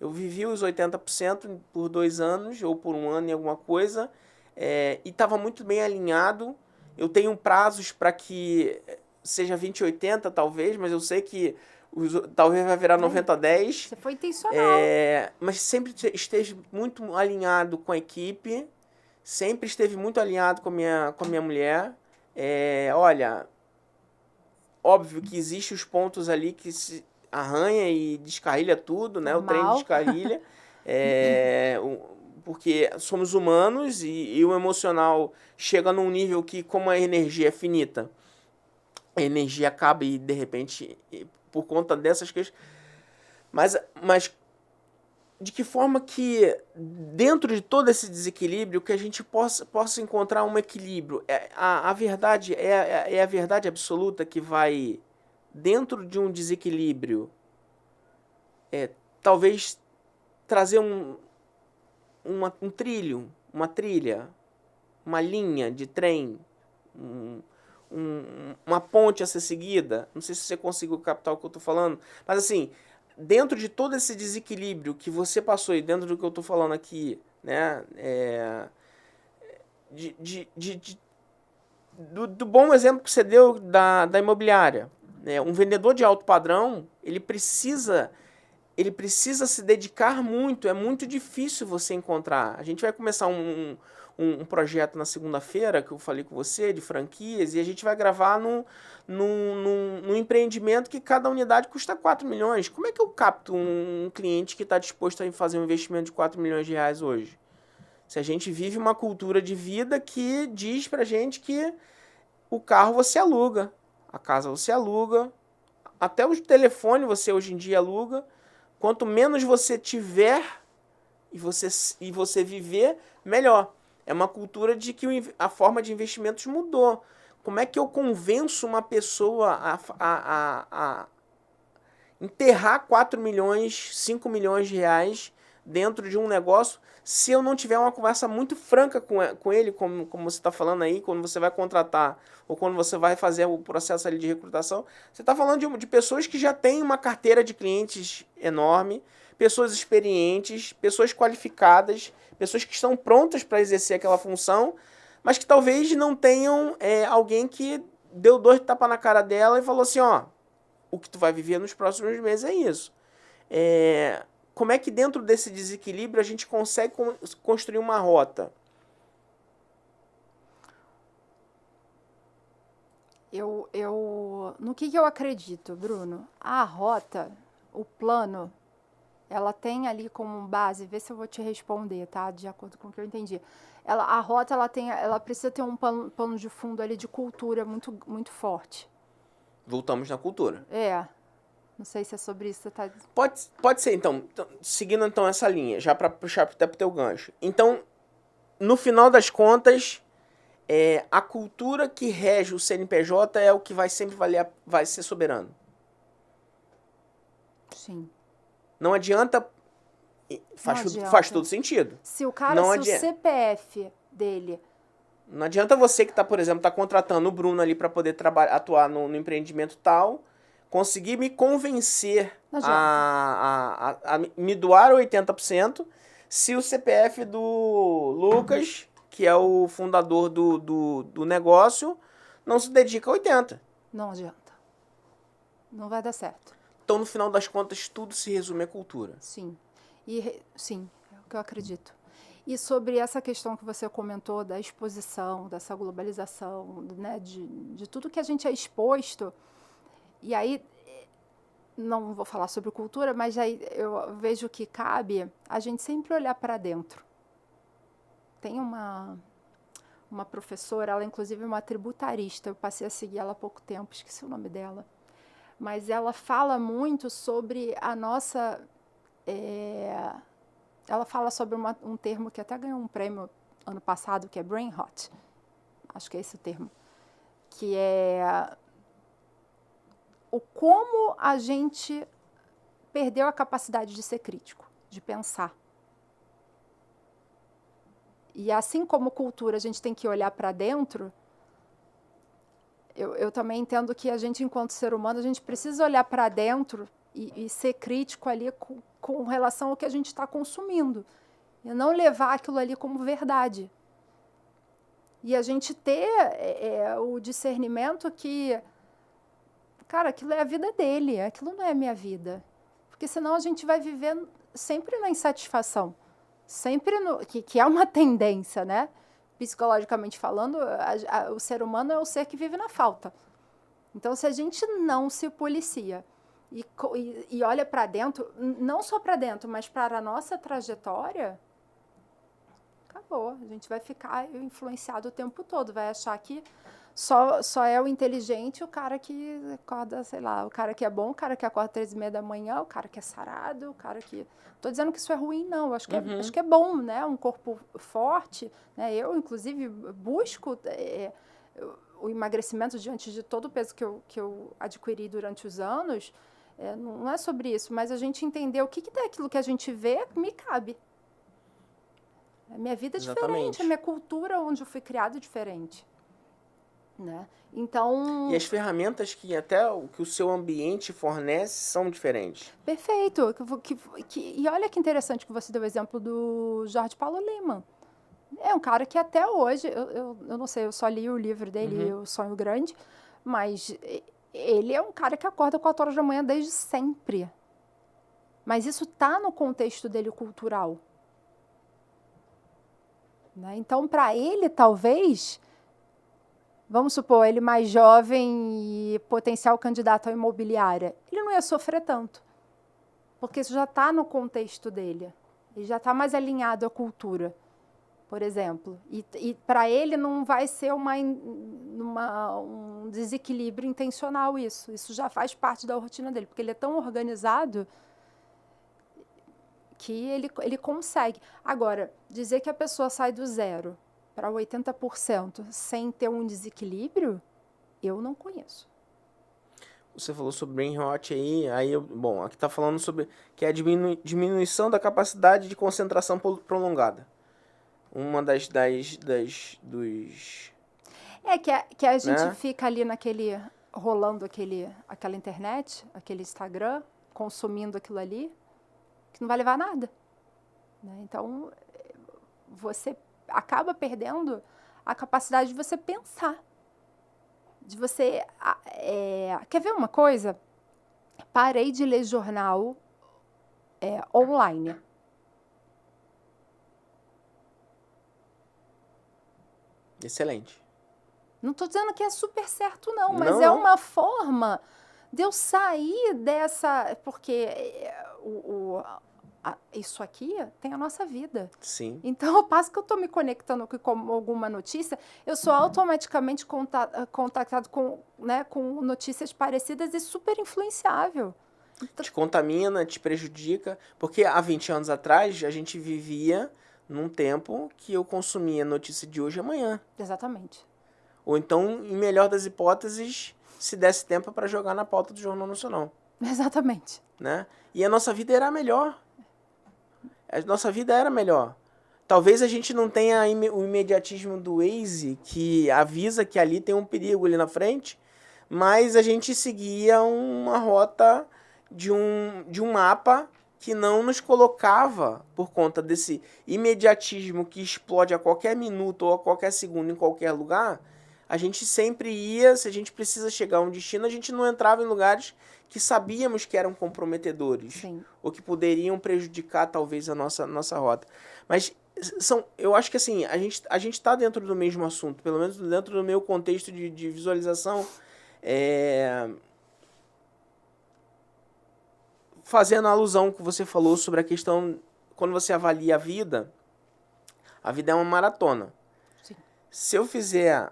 Eu vivi os 80% por 2 anos, ou por 1 ano e alguma coisa, e estava muito bem alinhado. Eu tenho prazos para que seja 20-80 talvez, mas eu sei que talvez vai virar 90-10. Você foi intencional. Mas sempre esteve muito alinhado com a equipe, sempre esteve muito alinhado com a minha mulher. Olha, óbvio que existem os pontos ali que se arranha e descarrilha tudo, né? O trem descarrilha. Porque somos humanos e o emocional chega num nível que, como a energia é finita, a energia acaba e, de repente, por conta dessas questões... Mas de que forma que, dentro de todo esse desequilíbrio, que a gente possa encontrar um equilíbrio? A verdade é a verdade absoluta que vai, dentro de um desequilíbrio, talvez trazer um trilho, uma trilha, uma linha de trem, uma ponte a ser seguida. Não sei se você conseguiu captar o que eu estou falando, mas assim, dentro de todo esse desequilíbrio que você passou e dentro do que eu estou falando aqui, né, do bom exemplo que você deu da imobiliária, né, um vendedor de alto padrão, ele precisa se dedicar muito, é muito difícil você encontrar. A gente vai começar um projeto na segunda-feira, que eu falei com você, de franquias, e a gente vai gravar num empreendimento que cada unidade custa 4 milhões. Como é que eu capto um cliente que está disposto a fazer um investimento de 4 milhões de reais hoje? Se a gente vive uma cultura de vida que diz pra gente que o carro você aluga, a casa você aluga, até o telefone você hoje em dia aluga. Quanto menos você tiver e você viver, melhor. É uma cultura de que a forma de investimentos mudou. Como é que eu convenço uma pessoa enterrar 4 milhões, 5 milhões de reais dentro de um negócio se eu não tiver uma conversa muito franca com ele, como você está falando aí, quando você vai contratar ou quando você vai fazer o processo ali de recrutação. Você está falando de pessoas que já têm uma carteira de clientes enorme, pessoas experientes, pessoas qualificadas, pessoas que estão prontas para exercer aquela função, mas que talvez não tenham alguém que deu 2 tapas na cara dela e falou assim, ó, o que tu vai viver nos próximos meses é isso. Como é que dentro desse desequilíbrio a gente consegue construir uma rota? No que eu acredito, Bruno? A rota, o plano, ela tem ali como base, vê se eu vou te responder, tá? De acordo com o que eu entendi. A rota, ela precisa ter um pano de fundo ali de cultura muito, muito forte. Voltamos na cultura. Não sei se é sobre isso que você está... Pode ser, então, seguindo então essa linha, já para puxar até pro teu gancho. Então, no final das contas, a cultura que rege o CNPJ é o que vai sempre vai ser soberano. Sim. Não adianta... Faz todo sentido. Se o CPF dele... Não adianta você que está, por exemplo, contratando o Bruno ali para poder atuar no empreendimento tal... conseguir me convencer a me doar 80% se o CPF do Lucas, que é o fundador do negócio, não se dedica a 80%. Não adianta. Não vai dar certo. Então, no final das contas, tudo se resume à cultura. Sim. Sim, é o que eu acredito. E sobre essa questão que você comentou da exposição, dessa globalização, né, de tudo que a gente é exposto... E aí, não vou falar sobre cultura, mas aí eu vejo que cabe a gente sempre olhar para dentro. Tem uma professora, ela inclusive é uma tributarista, eu passei a seguir ela há pouco tempo, esqueci o nome dela. Mas ela fala muito sobre a nossa... ela fala sobre um termo que até ganhou um prêmio ano passado, que é brain rot. Acho que é esse o termo. Que é... como a gente perdeu a capacidade de ser crítico, de pensar. E assim como cultura, a gente tem que olhar para dentro, eu também entendo que a gente, enquanto ser humano, a gente precisa olhar para dentro e ser crítico ali com relação ao que a gente está consumindo. E não levar aquilo ali como verdade. E a gente ter o discernimento que... Cara, aquilo é a vida dele, aquilo não é a minha vida. Porque senão a gente vai viver sempre na insatisfação. Sempre que é uma tendência, né? Psicologicamente falando, o ser humano é o ser que vive na falta. Então, se a gente não se policia e olha para dentro, não só para dentro, mas para a nossa trajetória, acabou. A gente vai ficar influenciado o tempo todo, vai achar que só é o inteligente o cara que acorda, sei lá, o cara que é bom, o cara que acorda 3h30 da manhã, o cara que é sarado, o cara que... Tô dizendo que isso é ruim, não. Acho que é bom, né? Um corpo forte, né? Eu, inclusive, busco o emagrecimento diante de todo o peso que eu adquiri durante os anos. Não é sobre isso, mas a gente entender o que daquilo que a gente vê me cabe. A minha vida é diferente, a minha cultura onde eu fui criado é diferente. Né? Então... E as ferramentas que o seu ambiente fornece são diferentes. Perfeito. E olha que interessante que você deu o exemplo do Jorge Paulo Lemann. É um cara que até hoje, eu não sei, eu só li o livro dele, O Sonho Grande, mas ele é um cara que acorda 4 horas da manhã desde sempre. Mas isso está no contexto dele cultural. Né? Então, para ele, talvez... Vamos supor, ele mais jovem e potencial candidato à imobiliária. Ele não ia sofrer tanto, porque isso já está no contexto dele. Ele já está mais alinhado à cultura, por exemplo. E para ele não vai ser um desequilíbrio intencional isso. Isso já faz parte da rotina dele, porque ele é tão organizado que ele consegue. Agora, dizer que a pessoa sai do 0 para 80% sem ter um desequilíbrio, eu não conheço. Você falou sobre brain rot bom, aqui tá falando sobre que é a diminuição da capacidade de concentração prolongada. Uma dos... Que a gente né? fica ali rolando aquela internet, aquele Instagram, consumindo aquilo ali, que não vai levar a nada. Né? Então, você acaba perdendo a capacidade de você pensar. De você... quer ver uma coisa? Parei de ler jornal online. Excelente. Não estou dizendo que é super certo, não, mas é uma forma de eu sair dessa... Porque isso aqui tem a nossa vida. Sim. Então, ao passo que eu estou me conectando com alguma notícia, eu sou automaticamente contactado com notícias parecidas e super influenciável. Te contamina, te prejudica, porque há 20 anos atrás a gente vivia num tempo que eu consumia notícia de hoje e amanhã. Exatamente. Ou então, em melhor das hipóteses, se desse tempo para jogar na pauta do Jornal Nacional. Exatamente. Né? E a nossa vida era melhor. A nossa vida era melhor. Talvez a gente não tenha o imediatismo do Waze, que avisa que ali tem um perigo ali na frente, mas a gente seguia uma rota de um mapa que não nos colocava, por conta desse imediatismo que explode a qualquer minuto ou a qualquer segundo em qualquer lugar. A gente sempre ia, se a gente precisa chegar a um destino, a gente não entrava em lugares que sabíamos que eram comprometedores. Sim. Ou que poderiam prejudicar, talvez, a nossa rota. Mas eu acho que assim, a gente está dentro do mesmo assunto, pelo menos dentro do meu contexto de visualização, fazendo a alusão que você falou sobre a questão, quando você avalia a vida é uma maratona. Sim. Se eu fizer...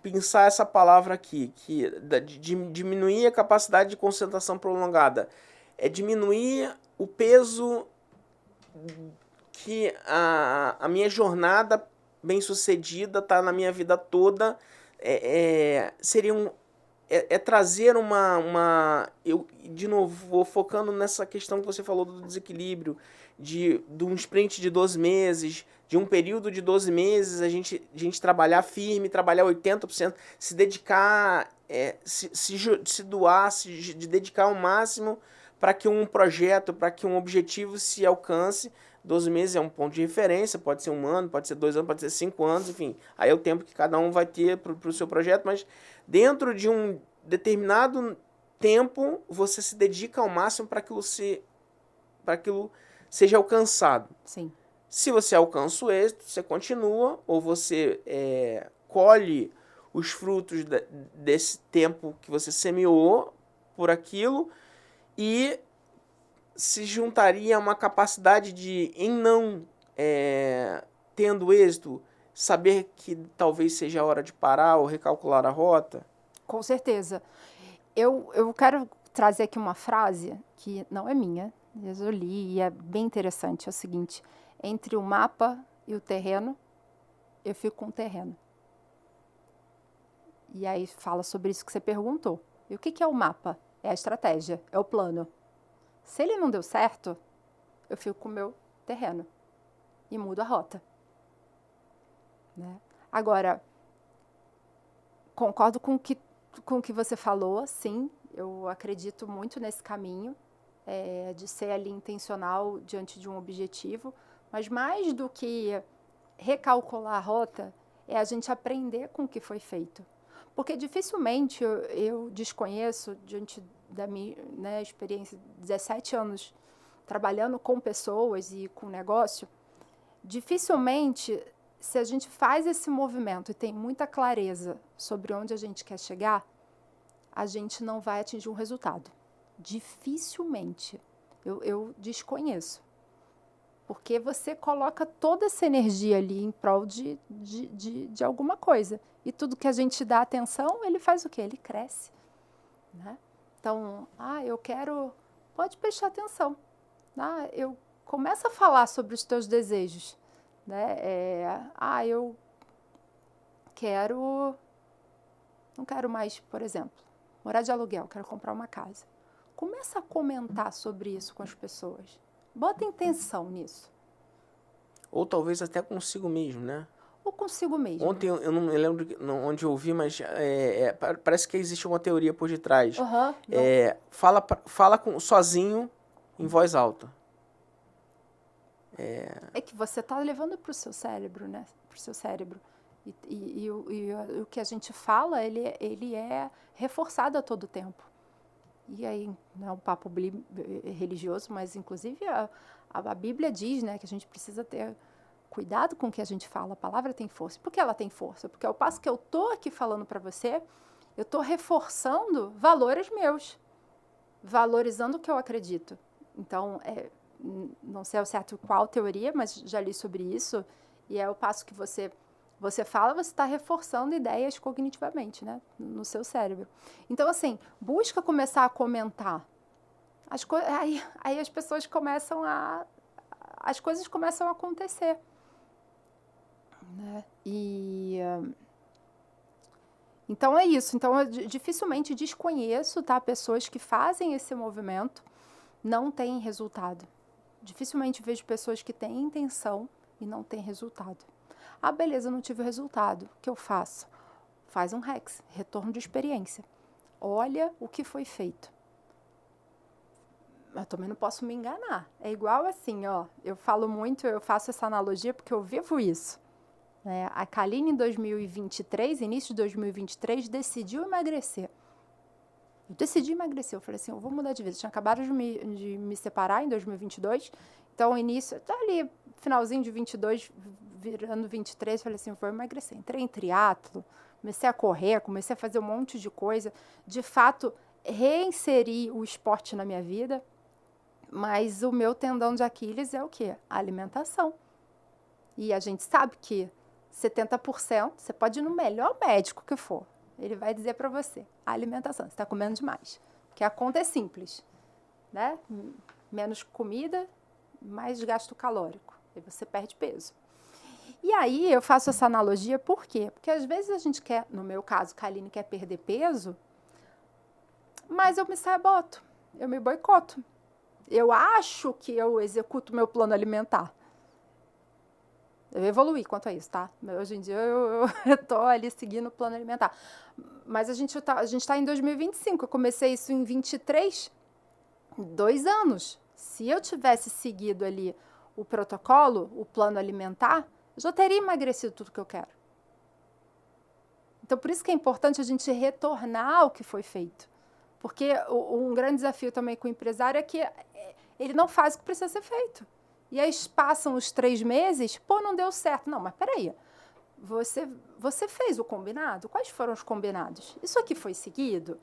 pensar essa palavra aqui, que de diminuir a capacidade de concentração prolongada, é diminuir o peso que a minha jornada bem-sucedida tá na minha vida toda, seria trazer eu, de novo, vou focando nessa questão que você falou do desequilíbrio, de um sprint de 12 meses, de um período de 12 meses, a gente trabalhar firme, trabalhar 80%, se dedicar, se doar, de dedicar ao máximo para que um projeto, para que um objetivo se alcance. 12 meses é um ponto de referência, pode ser 1 ano, pode ser 2 anos, pode ser 5 anos, enfim. Aí é o tempo que cada um vai ter para o seu projeto, mas dentro de um determinado tempo, você se dedica ao máximo para aquilo seja alcançado. Sim. Se você alcança o êxito, você continua, ou você colhe os frutos desse tempo que você semeou por aquilo, e se juntaria a uma capacidade de, em não tendo êxito, saber que talvez seja a hora de parar ou recalcular a rota? Com certeza. Eu quero trazer aqui uma frase que não é minha, eu li e é bem interessante. É o seguinte: entre o mapa e o terreno, eu fico com o terreno. E aí fala sobre isso que você perguntou. E o que é o mapa? É a estratégia, é o plano. Se ele não deu certo, eu fico com o meu terreno e mudo a rota. Né? Agora, concordo com o que você falou, sim. Eu acredito muito nesse caminho de ser ali intencional diante de um objetivo. Mas mais do que recalcular a rota, é a gente aprender com o que foi feito. Porque dificilmente eu desconheço, diante da minha experiência de 17 anos trabalhando com pessoas e com negócio, dificilmente, se a gente faz esse movimento e tem muita clareza sobre onde a gente quer chegar, a gente não vai atingir um resultado. Dificilmente. Eu desconheço. Porque você coloca toda essa energia ali em prol de alguma coisa. E tudo que a gente dá atenção, ele faz o quê? Ele cresce. Né? Então, eu quero... Pode prestar atenção. Eu começo a falar sobre os teus desejos. Né? Eu quero... Não quero mais, por exemplo, morar de aluguel, quero comprar uma casa. Começa a comentar sobre isso com as pessoas. Bota intenção nisso. Ou talvez até consigo mesmo, né? Ou consigo mesmo. Ontem eu não me lembro onde eu ouvi, mas parece que existe uma teoria por detrás. Fala sozinho em voz alta. É que você está levando para o seu cérebro, né? Para o seu cérebro. E o que a gente fala, ele é reforçado a todo tempo. E aí, não é um papo religioso, mas inclusive a Bíblia diz, né, que a gente precisa ter cuidado com o que a gente fala. A palavra tem força. Por que ela tem força? Porque ao passo que eu estou aqui falando para você, eu estou reforçando valores meus, valorizando o que eu acredito. Então, não sei ao certo qual teoria, mas já li sobre isso, e é ao passo que você fala, você está reforçando ideias cognitivamente, né, no seu cérebro. Então, assim, busca começar a comentar. Aí as pessoas começam as coisas começam a acontecer. Né? Então, é isso. Então, eu dificilmente desconheço, tá, pessoas que fazem esse movimento, não têm resultado. Dificilmente vejo pessoas que têm intenção e não têm resultado. Ah, beleza, não tive o resultado. O que eu faço? Faz um REX, retorno de experiência. Olha o que foi feito. Mas também não posso me enganar. É igual assim, ó. Eu falo muito, eu faço essa analogia porque eu vivo isso. A Kaline, em 2023, início de 2023, decidiu emagrecer. Eu decidi emagrecer. Eu falei assim, eu vou mudar de vida. Eu tinha acabado de me separar em 2022. Então, início, tá ali, finalzinho de 22, virando 23, falei assim, eu vou emagrecer. Entrei em triatlo, comecei a correr, comecei a fazer um monte de coisa. De fato, reinseri o esporte na minha vida. Mas o meu tendão de Aquiles é o quê? A alimentação. E a gente sabe que 70%, você pode ir no melhor médico que for, ele vai dizer para você, a alimentação, você está comendo demais. Porque a conta é simples, né? Menos comida, mais gasto calórico. E você perde peso. E aí eu faço essa analogia, por quê? Porque às vezes a gente quer, no meu caso, a Kaline quer perder peso, mas eu me saboto, eu me boicoto. Eu acho que eu executo meu plano alimentar. Eu evoluí quanto a isso, tá? Hoje em dia eu tô ali seguindo o plano alimentar. Mas a gente tá em 2025. Eu comecei isso em 23, 2 anos. Se eu tivesse seguido ali o protocolo, o plano alimentar, eu já teria emagrecido tudo que eu quero. Então, por isso que é importante a gente retornar ao que foi feito. Porque um grande desafio também com o empresário é que ele não faz o que precisa ser feito. E aí passam os 3 meses, pô, não deu certo. Não, mas peraí, você fez o combinado? Quais foram os combinados? Isso aqui foi seguido?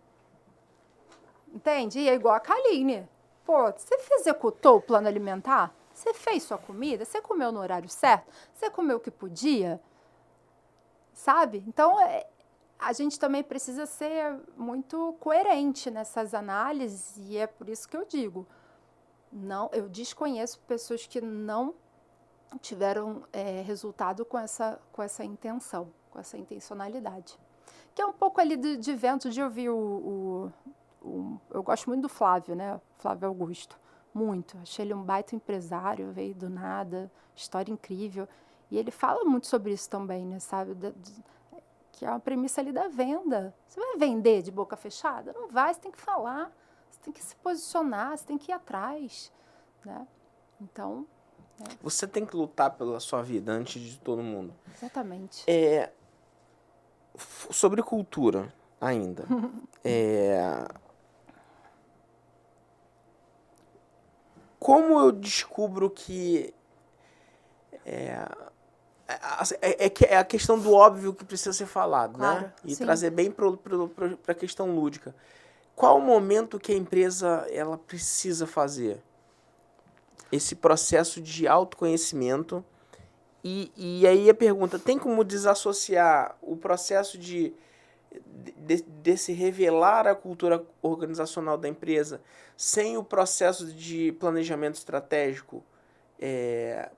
Entende? E é igual a Kaline. Pô, você executou o plano alimentar? Você fez sua comida? Você comeu no horário certo? Você comeu o que podia? Sabe? Então, a gente também precisa ser muito coerente nessas análises, e é por isso que eu digo, não, eu desconheço pessoas que não tiveram resultado com essa intenção, com essa intencionalidade. Que é um pouco ali de vento de ouvir eu gosto muito do Flávio, né? Flávio Augusto. Muito. Achei ele um baita empresário, veio do nada, história incrível. E ele fala muito sobre isso também, né? Sabe? Que é uma premissa ali da venda. Você vai vender de boca fechada? Não vai, você tem que falar. Você tem que se posicionar, você tem que ir atrás, né? Então... Você tem que lutar pela sua vida antes de todo mundo. Exatamente. Sobre cultura, ainda. Como eu descubro que... É a questão do óbvio que precisa ser falado, claro, né? E sim. trazer bem para a questão lúdica. Qual o momento que a empresa ela precisa fazer esse processo de autoconhecimento? E aí a pergunta, tem como desassociar o processo de se revelar a cultura organizacional da empresa sem o processo de planejamento estratégico?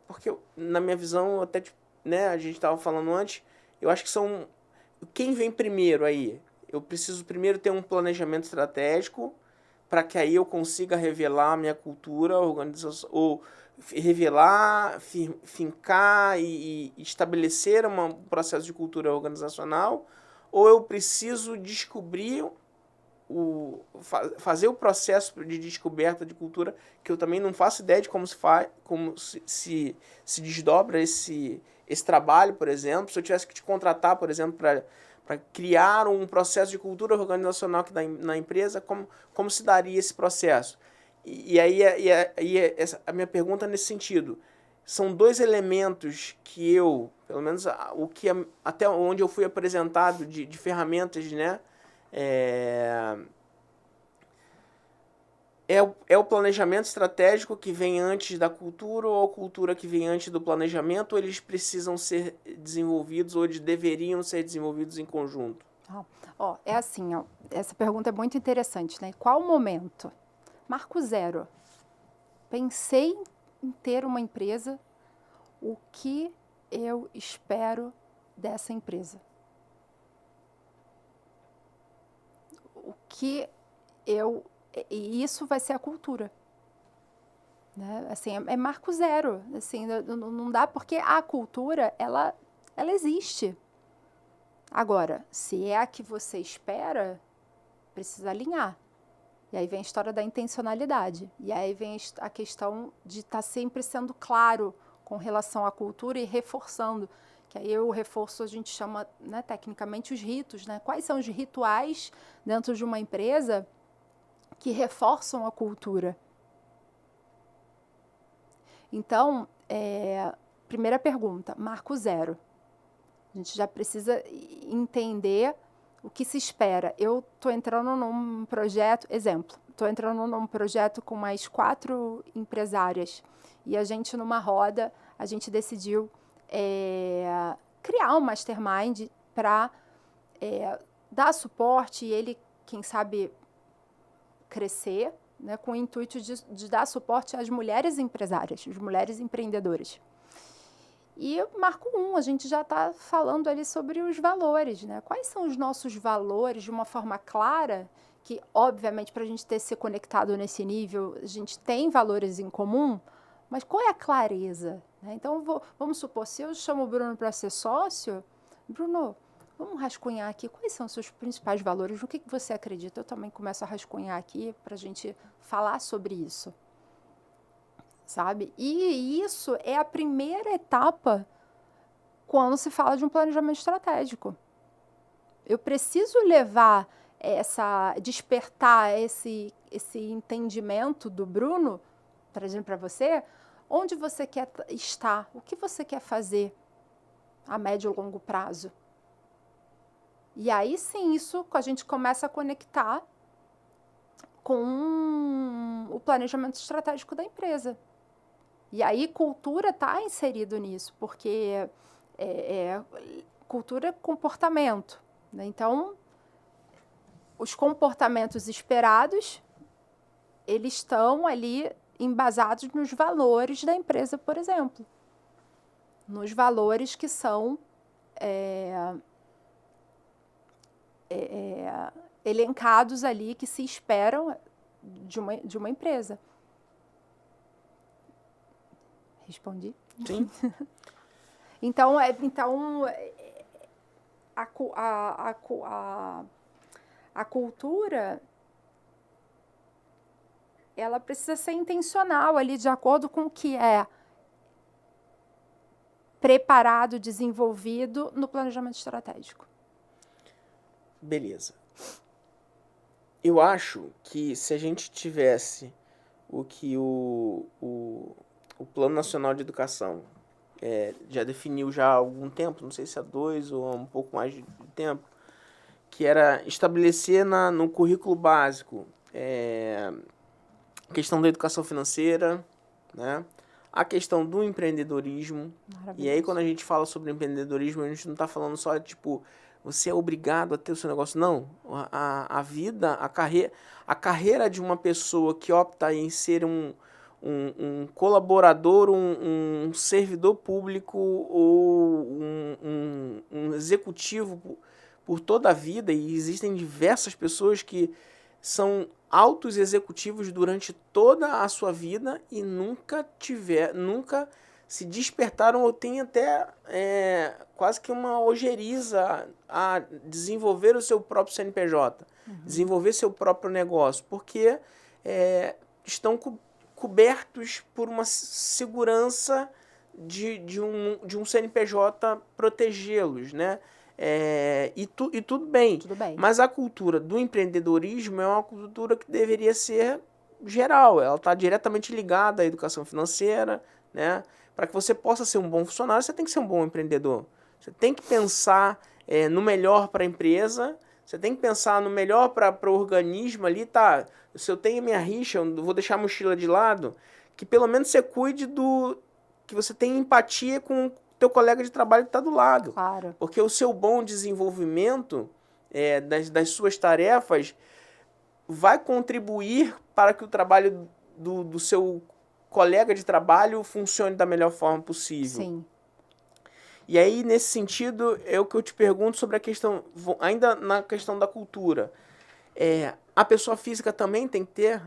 Porque, na minha visão, até, né, a gente estava falando antes, eu acho que são... Quem vem primeiro aí? eu preciso primeiro ter um planejamento estratégico para que aí eu consiga revelar a minha cultura, organização, ou revelar, fincar e estabelecer um processo de cultura organizacional, ou eu preciso descobrir fazer o processo de descoberta de cultura, que eu também não faço ideia de como se faz, como se desdobra esse trabalho, por exemplo. Se eu tivesse que te contratar, por exemplo, para criar um processo de cultura organizacional aqui na empresa, como se daria esse processo? E aí a minha pergunta é nesse sentido. São dois elementos que eu, pelo menos até onde eu fui apresentado de ferramentas, né? É o planejamento estratégico que vem antes da cultura, ou a cultura que vem antes do planejamento, ou eles precisam ser desenvolvidos, ou eles deveriam ser desenvolvidos em conjunto? É assim, essa pergunta é muito interessante, né? Qual o momento? Marco zero. Pensei em ter uma empresa, o que eu espero dessa empresa? E isso vai ser a cultura. Né? Assim, é marco zero. Assim, não dá, porque a cultura, ela existe. Agora, se é a que você espera, precisa alinhar. E aí vem a história da intencionalidade. E aí vem a questão de estar sempre sendo claro com relação à cultura e reforçando. Que aí o reforço a gente chama, né, tecnicamente, os ritos. Né? Quais são os rituais dentro de uma empresa que reforçam a cultura? Então, primeira pergunta, marco zero. A gente já precisa entender o que se espera. Eu estou entrando num projeto, estou entrando num projeto com mais 4 empresárias. E a gente, numa roda, a gente decidiu criar um mastermind para dar suporte e ele, quem sabe, crescer, né, com o intuito de dar suporte às mulheres empresárias, às mulheres empreendedoras. E marco 1, a gente já está falando ali sobre os valores, né? Quais são os nossos valores de uma forma clara, que, obviamente, para a gente ter se conectado nesse nível, a gente tem valores em comum, mas qual é a clareza? Né? Então, vamos supor, se eu chamo o Bruno para ser sócio, Bruno, vamos rascunhar aqui quais são os seus principais valores, no que você acredita? Eu também começo a rascunhar aqui para a gente falar sobre isso. Sabe? E isso é a primeira etapa quando se fala de um planejamento estratégico. Eu preciso levar despertar esse entendimento do Bruno, trazendo para você, onde você quer estar, o que você quer fazer a médio e longo prazo. E aí sim, isso a gente começa a conectar com o planejamento estratégico da empresa. E aí cultura está inserido nisso, porque cultura é comportamento. Né? Então, os comportamentos esperados, eles estão ali embasados nos valores da empresa, por exemplo. Nos valores que são elencados ali, que se esperam de uma empresa. Respondi? Sim. Então, a cultura, ela precisa ser intencional ali, de acordo com o que é preparado, desenvolvido no planejamento estratégico. Beleza. Eu acho que se a gente tivesse o que o Plano Nacional de Educação já definiu já há algum tempo, não sei se há 2 ou há um pouco mais de tempo, que era estabelecer no currículo básico a questão da educação financeira, né? A questão do empreendedorismo. E aí, quando a gente fala sobre empreendedorismo, a gente não está falando só, tipo, você é obrigado a ter o seu negócio. Não. A vida, a carreira de uma pessoa que opta em ser um colaborador, um servidor público ou um executivo por toda a vida, e existem diversas pessoas que são altos executivos durante toda a sua vida e nunca se despertaram ou têm até quase que uma ojeriza a desenvolver o seu próprio CNPJ, desenvolver seu próprio negócio, porque estão cobertos por uma segurança de um CNPJ protegê-los, né? E tudo bem. Tudo bem. Mas a cultura do empreendedorismo é uma cultura que deveria ser geral. Ela está diretamente ligada à educação financeira, né? Para que você possa ser um bom funcionário, você tem que ser um bom empreendedor. Você tem que pensar no melhor para a empresa, você tem que pensar no melhor para o organismo ali, tá? Se eu tenho minha rixa, eu vou deixar a mochila de lado, que pelo menos você cuide que você tenha empatia com o teu colega de trabalho que está do lado. Claro. Porque o seu bom desenvolvimento das suas tarefas vai contribuir para que o trabalho do seu colega de trabalho funcione da melhor forma possível. Sim. E aí, nesse sentido, é o que eu te pergunto sobre a questão, ainda na questão da cultura. A pessoa física também tem que ter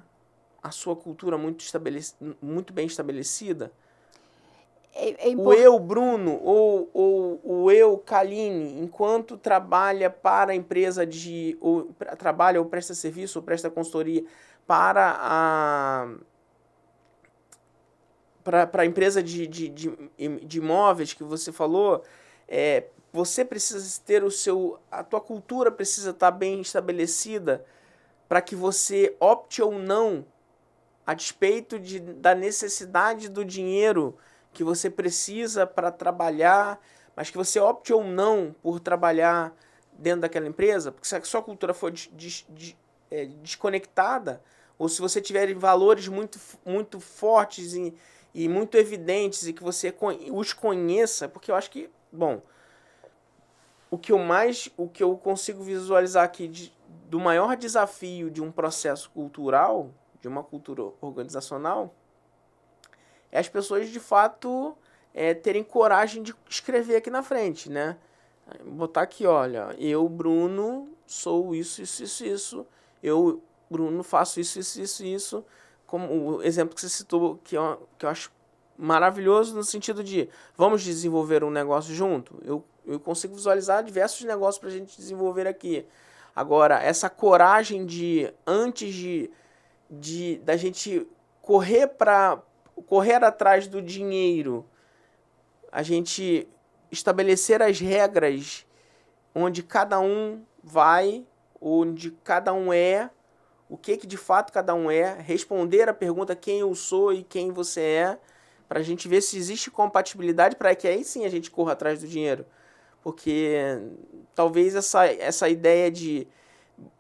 a sua cultura muito bem estabelecida? O eu, Bruno, ou o eu, Kaline, enquanto trabalha para a empresa trabalha ou presta serviço ou presta consultoria para a empresa de imóveis que você falou, você precisa ter a tua cultura precisa estar bem estabelecida para que você opte ou não, a despeito da necessidade do dinheiro que você precisa para trabalhar, mas que você opte ou não por trabalhar dentro daquela empresa, porque se a sua cultura for desconectada, ou se você tiver valores muito fortes e muito evidentes e que você os conheça, porque eu acho que, bom, o que eu consigo visualizar aqui do maior desafio de um processo cultural, de uma cultura organizacional, é as pessoas, de fato, terem coragem de escrever aqui na frente, né? Botar aqui, olha, eu, Bruno, sou isso, isso, isso, isso. Eu, Bruno, faço isso, isso, isso, isso. Como o exemplo que você citou, que eu acho maravilhoso no sentido de vamos desenvolver um negócio junto. Eu consigo visualizar diversos negócios para a gente desenvolver aqui. Agora, essa coragem antes da gente correr atrás do dinheiro, a gente estabelecer as regras onde cada um vai, onde cada um o que de fato cada um responder a pergunta quem eu sou e quem você é, para a gente ver se existe compatibilidade, para que aí sim a gente corra atrás do dinheiro. Porque talvez essa ideia de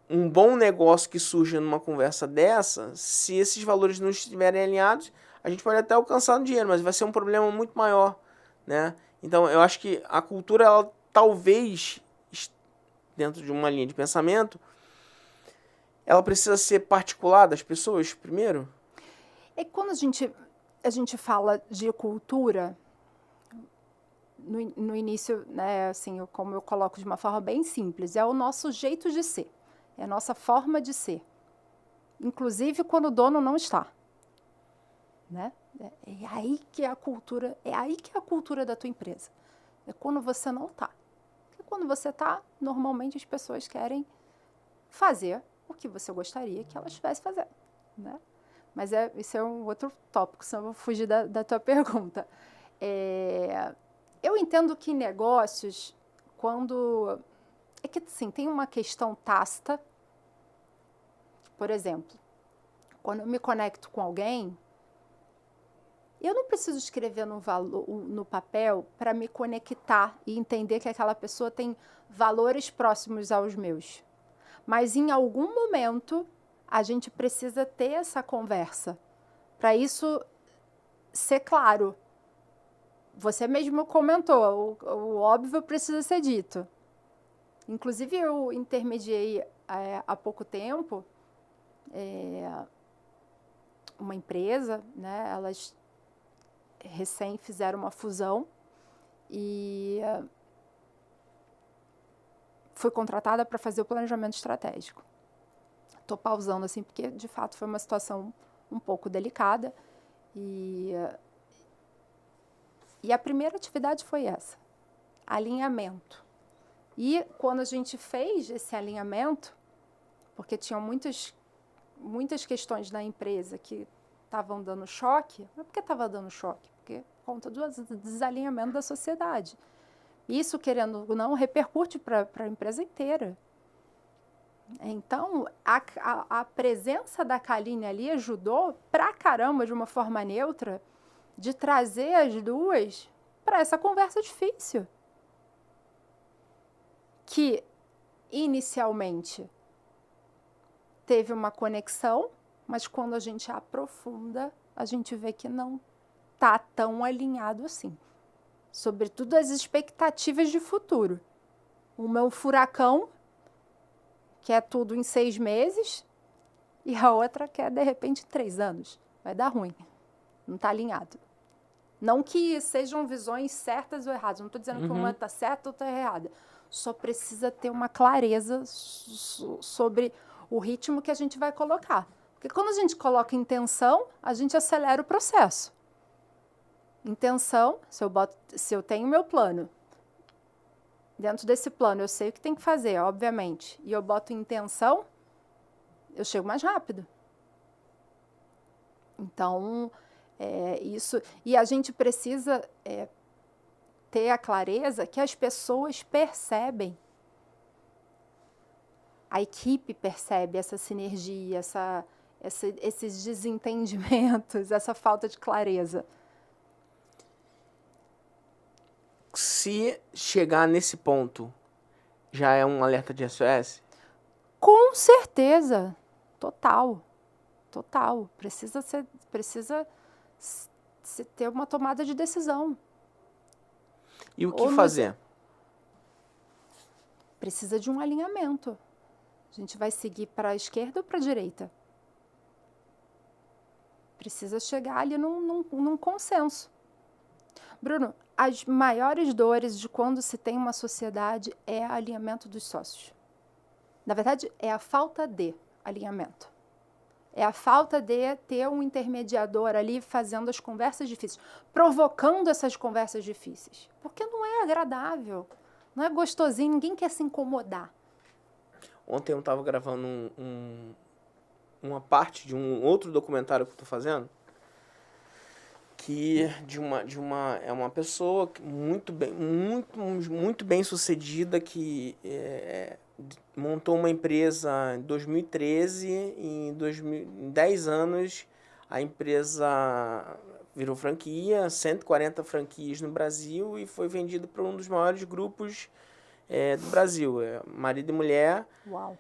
um bom negócio que surja numa conversa dessa, se esses valores não estiverem alinhados, a gente pode até alcançar o dinheiro, mas vai ser um problema muito maior, né? Então, eu acho que a cultura, ela talvez, dentro de uma linha de pensamento, ela precisa ser particular das pessoas, primeiro? Quando a gente fala de cultura, no início, né, assim, como eu coloco de uma forma bem simples, é o nosso jeito de ser, é a nossa forma de ser, inclusive quando o dono não está, né? É aí que é a cultura da tua empresa, é quando você não está. Porque quando você está, normalmente as pessoas querem fazer o que você gostaria que elas estivessem fazendo, né? Mas isso é um outro tópico, senão eu vou fugir da tua pergunta. Eu entendo que em negócios, é que assim, tem uma questão tácita, por exemplo, quando eu me conecto com alguém, eu não preciso escrever no papel para me conectar e entender que aquela pessoa tem valores próximos aos meus. Mas em algum momento a gente precisa ter essa conversa para isso ser claro. Você mesmo comentou, o óbvio precisa ser dito. Inclusive, eu intermediei há pouco tempo uma empresa, né? Elas recém fizeram uma fusão e fui contratada para fazer o planejamento estratégico. Estou pausando assim, porque de fato foi uma situação um pouco delicada. E a primeira atividade foi essa, alinhamento. E quando a gente fez esse alinhamento, porque tinham muitas questões na empresa que estavam dando choque. Mas por que estava dando choque? Porque por conta do desalinhamento da sociedade. Isso, querendo ou não, repercute para a empresa inteira. Então, a presença da Kaline ali ajudou pra caramba, de uma forma neutra, de trazer as duas para essa conversa difícil. Que, inicialmente, teve uma conexão, mas quando a gente aprofunda, a gente vê que não está tão alinhado assim. Sobretudo as expectativas de futuro. Uma é um furacão, que é tudo em 6 meses, e a outra que é, de repente, 3 anos. Vai dar ruim. Não está alinhado. Não que sejam visões certas ou erradas. Não estou dizendo que uma está certa ou está errada. Só precisa ter uma clareza sobre o ritmo que a gente vai colocar. Porque quando a gente coloca intenção, a gente acelera o processo. Intenção, se eu tenho meu plano, dentro desse plano eu sei o que tem que fazer, obviamente, e eu boto intenção, eu chego mais rápido. Então, isso... E a gente precisa ter a clareza que as pessoas percebem. A equipe percebe essa sinergia, esses desentendimentos, essa falta de clareza. Se chegar nesse ponto, já é um alerta de SOS? Com certeza. Total. Precisa se ter uma tomada de decisão. E o que fazer? Precisa de um alinhamento. A gente vai seguir para a esquerda ou para a direita? Precisa chegar ali num consenso. Bruno, as maiores dores de quando se tem uma sociedade é o alinhamento dos sócios. Na verdade, é a falta de alinhamento. É a falta de ter um intermediador ali fazendo as conversas difíceis, provocando essas conversas difíceis. Porque não é agradável, não é gostosinho, ninguém quer se incomodar. Ontem eu estava gravando uma parte de um outro documentário que eu estou fazendo, que é uma pessoa muito bem sucedida, que montou uma empresa em 2013, e em 10 anos a empresa virou franquia, 140 franquias no Brasil, e foi vendida para um dos maiores grupos do Brasil, marido e mulher. Uau.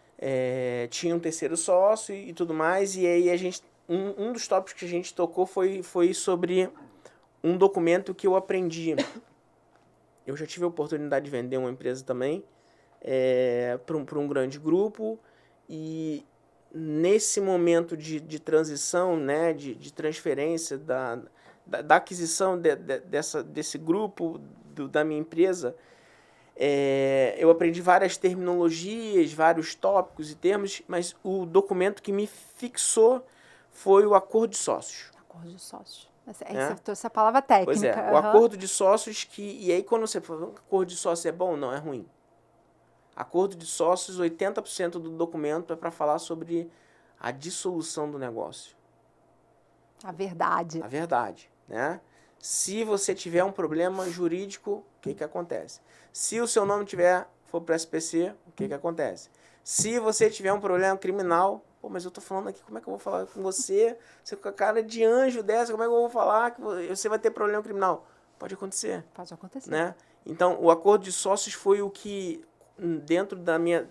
Tinha um terceiro sócio e tudo mais, e aí um dos tópicos que a gente tocou foi sobre um documento que eu aprendi. Eu já tive a oportunidade de vender uma empresa também para um grande grupo, e nesse momento de transição, né, de transferência da aquisição desse grupo da minha empresa, eu aprendi várias terminologias, vários tópicos e termos, mas o documento que me fixou foi o acordo de sócios. Acordo de sócios. Essa palavra técnica. Pois é, o acordo de sócios e aí quando você fala, acordo de sócios é bom? Não, é ruim. Acordo de sócios, 80% do documento é para falar sobre a dissolução do negócio. A verdade. A verdade, né? Se você tiver um problema jurídico, o que acontece? Se o seu nome for para SPC, o que acontece? Se você tiver um problema criminal, mas eu tô falando aqui, como é que eu vou falar com você? Você com a cara de anjo dessa, como é que eu vou falar que você vai ter problema criminal? Pode acontecer. Pode acontecer. Né? Então, o acordo de sócios foi o que, dentro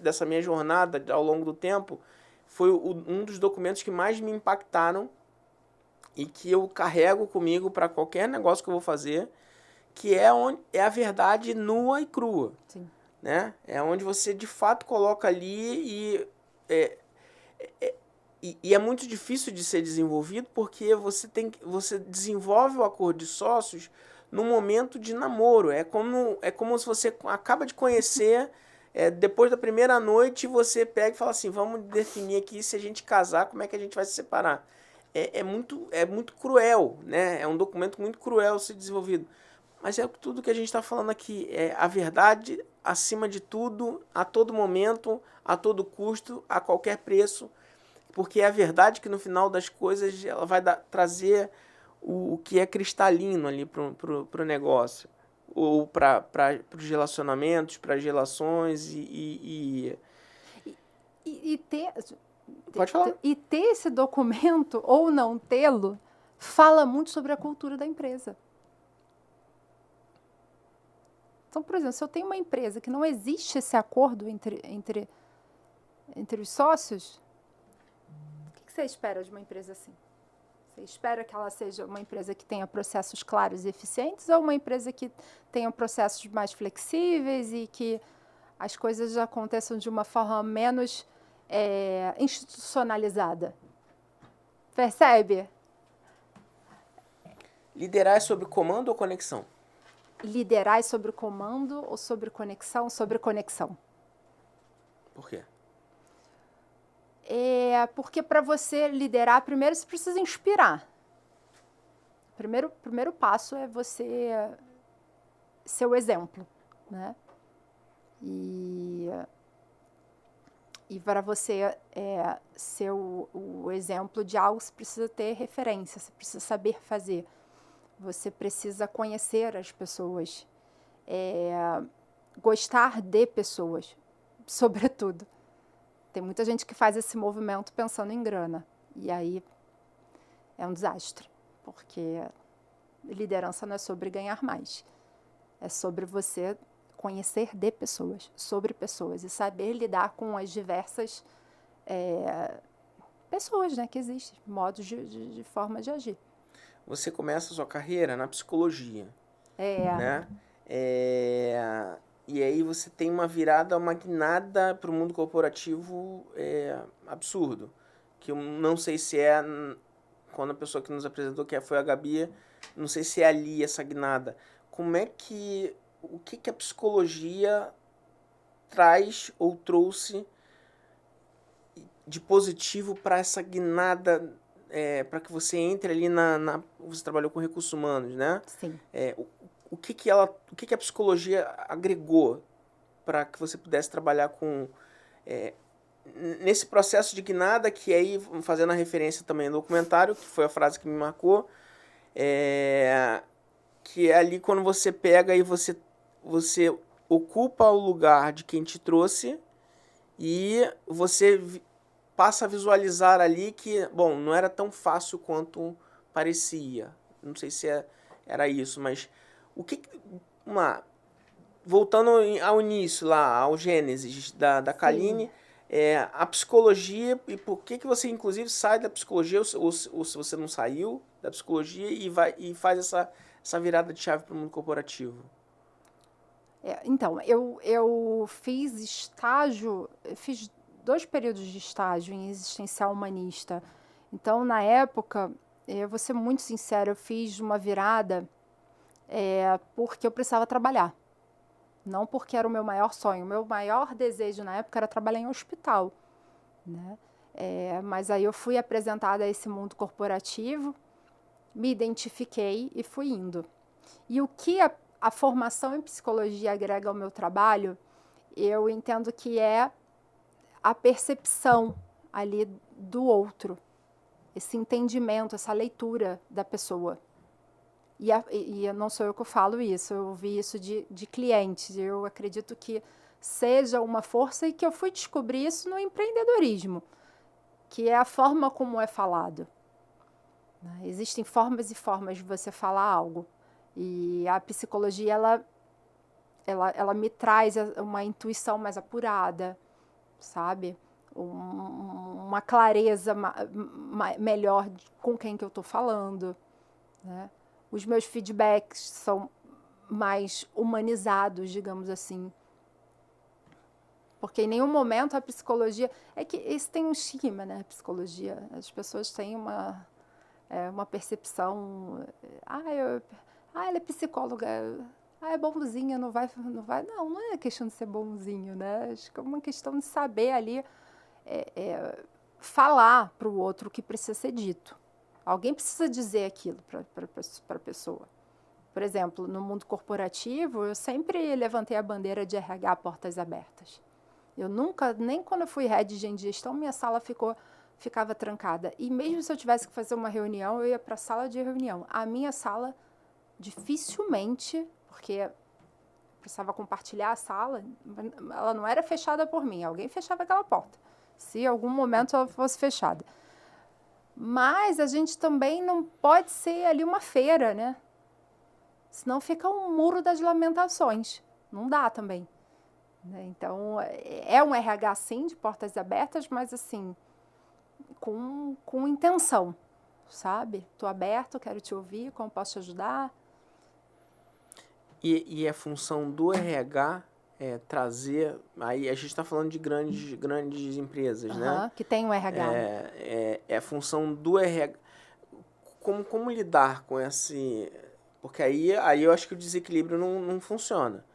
dessa minha jornada, ao longo do tempo, foi um dos documentos que mais me impactaram e que eu carrego comigo para qualquer negócio que eu vou fazer, que é a verdade nua e crua. Sim. Né? É onde você, de fato, coloca ali e é muito difícil de ser desenvolvido, porque você desenvolve o acordo de sócios no momento de namoro. É como se você acaba de conhecer depois da primeira noite você pega e fala assim, vamos definir aqui se a gente casar, como é que a gente vai se separar. É muito cruel, né? É um documento muito cruel ser desenvolvido. Mas é tudo que a gente está falando aqui. É a verdade acima de tudo, a todo momento, a todo custo, a qualquer preço. Porque é a verdade que no final das coisas ela vai trazer o que é cristalino ali para o negócio. Ou para os relacionamentos, para as relações E ter, Pode falar. E ter esse documento ou não tê-lo fala muito sobre a cultura da empresa. Então, por exemplo, se eu tenho uma empresa que não existe esse acordo entre os sócios, o que você espera de uma empresa assim? Você espera que ela seja uma empresa que tenha processos claros e eficientes ou uma empresa que tenha processos mais flexíveis e que as coisas aconteçam de uma forma menos institucionalizada? Percebe? Liderar é sobre comando ou conexão? Liderar é sobre comando ou sobre conexão? Sobre conexão. Por quê? Porque para você liderar, primeiro você precisa inspirar. Primeiro passo é você ser o exemplo, né? E para você ser o exemplo de algo, você precisa ter referência, você precisa saber fazer. Você precisa conhecer as pessoas, gostar de pessoas, sobretudo. Tem muita gente que faz esse movimento pensando em grana. E aí é um desastre, porque liderança não é sobre ganhar mais. É sobre você conhecer de pessoas, sobre pessoas, e saber lidar com as diversas pessoas, né, que existem, modos de forma de agir. Você começa a sua carreira na psicologia, né? E aí você tem uma virada, uma guinada para o mundo corporativo absurdo. Que eu não sei se quando a pessoa que nos apresentou, que foi a Gabi, não sei se é ali essa guinada. O que a psicologia traz ou trouxe de positivo para essa guinada, para que você entre ali você trabalhou com recursos humanos, né? Sim. O que a psicologia agregou para que você pudesse trabalhar com nesse processo de guinada, que aí, fazendo a referência também no documentário, que foi a frase que me marcou, que é ali quando você pega e você ocupa o lugar de quem te trouxe e você passa a visualizar ali que, bom, não era tão fácil quanto parecia. Não sei se era isso, mas voltando ao início lá, ao Gênesis da Kaline, a psicologia, e por que você inclusive sai da psicologia, ou se você não saiu da psicologia e faz essa virada de chave para o mundo corporativo? Então, eu fiz estágio, fiz 2 períodos de estágio em existencial humanista. Então, na época, eu vou ser muito sincera, eu fiz uma virada porque eu precisava trabalhar. Não porque era o meu maior sonho. O meu maior desejo na época era trabalhar em hospital, né? Mas aí eu fui apresentada a esse mundo corporativo, me identifiquei e fui indo. E o que a formação em psicologia agrega ao meu trabalho, eu entendo que é a percepção ali do outro, esse entendimento, essa leitura da pessoa. E não sou eu que falo isso, eu ouvi isso de clientes. Eu acredito que seja uma força e que eu fui descobrir isso no empreendedorismo, que é a forma como é falado. Existem formas e formas de você falar algo. E a psicologia, ela me traz uma intuição mais apurada, sabe? Uma clareza melhor com quem que eu estou falando, né? Os meus feedbacks são mais humanizados, digamos assim. Porque em nenhum momento a psicologia... É que isso tem um estigma, né? A psicologia. As pessoas têm uma percepção... ela é psicóloga. é bonzinho, não vai. Não é questão de ser bonzinho, né? Acho que é uma questão de saber ali falar para o outro o que precisa ser dito. Alguém precisa dizer aquilo para a pessoa. Por exemplo, no mundo corporativo, eu sempre levantei a bandeira de RH portas abertas. Eu nunca, nem quando eu fui head de gestão, minha sala ficava trancada. E mesmo se eu tivesse que fazer uma reunião, eu ia para a sala de reunião. A minha sala, dificilmente, porque precisava compartilhar a sala, ela não era fechada por mim, alguém fechava aquela porta, se em algum momento ela fosse fechada. Mas a gente também não pode ser ali uma feira, né? Senão fica um muro das lamentações. Não dá também. Né? Então, é um RH, sim, de portas abertas, mas, assim, com intenção, sabe? Estou aberto, quero te ouvir, como posso te ajudar? E a função do RH é trazer... Aí a gente está falando de grandes empresas, né? Que tem um RH. É a função do RH... Como lidar com esse... Porque aí eu acho que o desequilíbrio não funciona,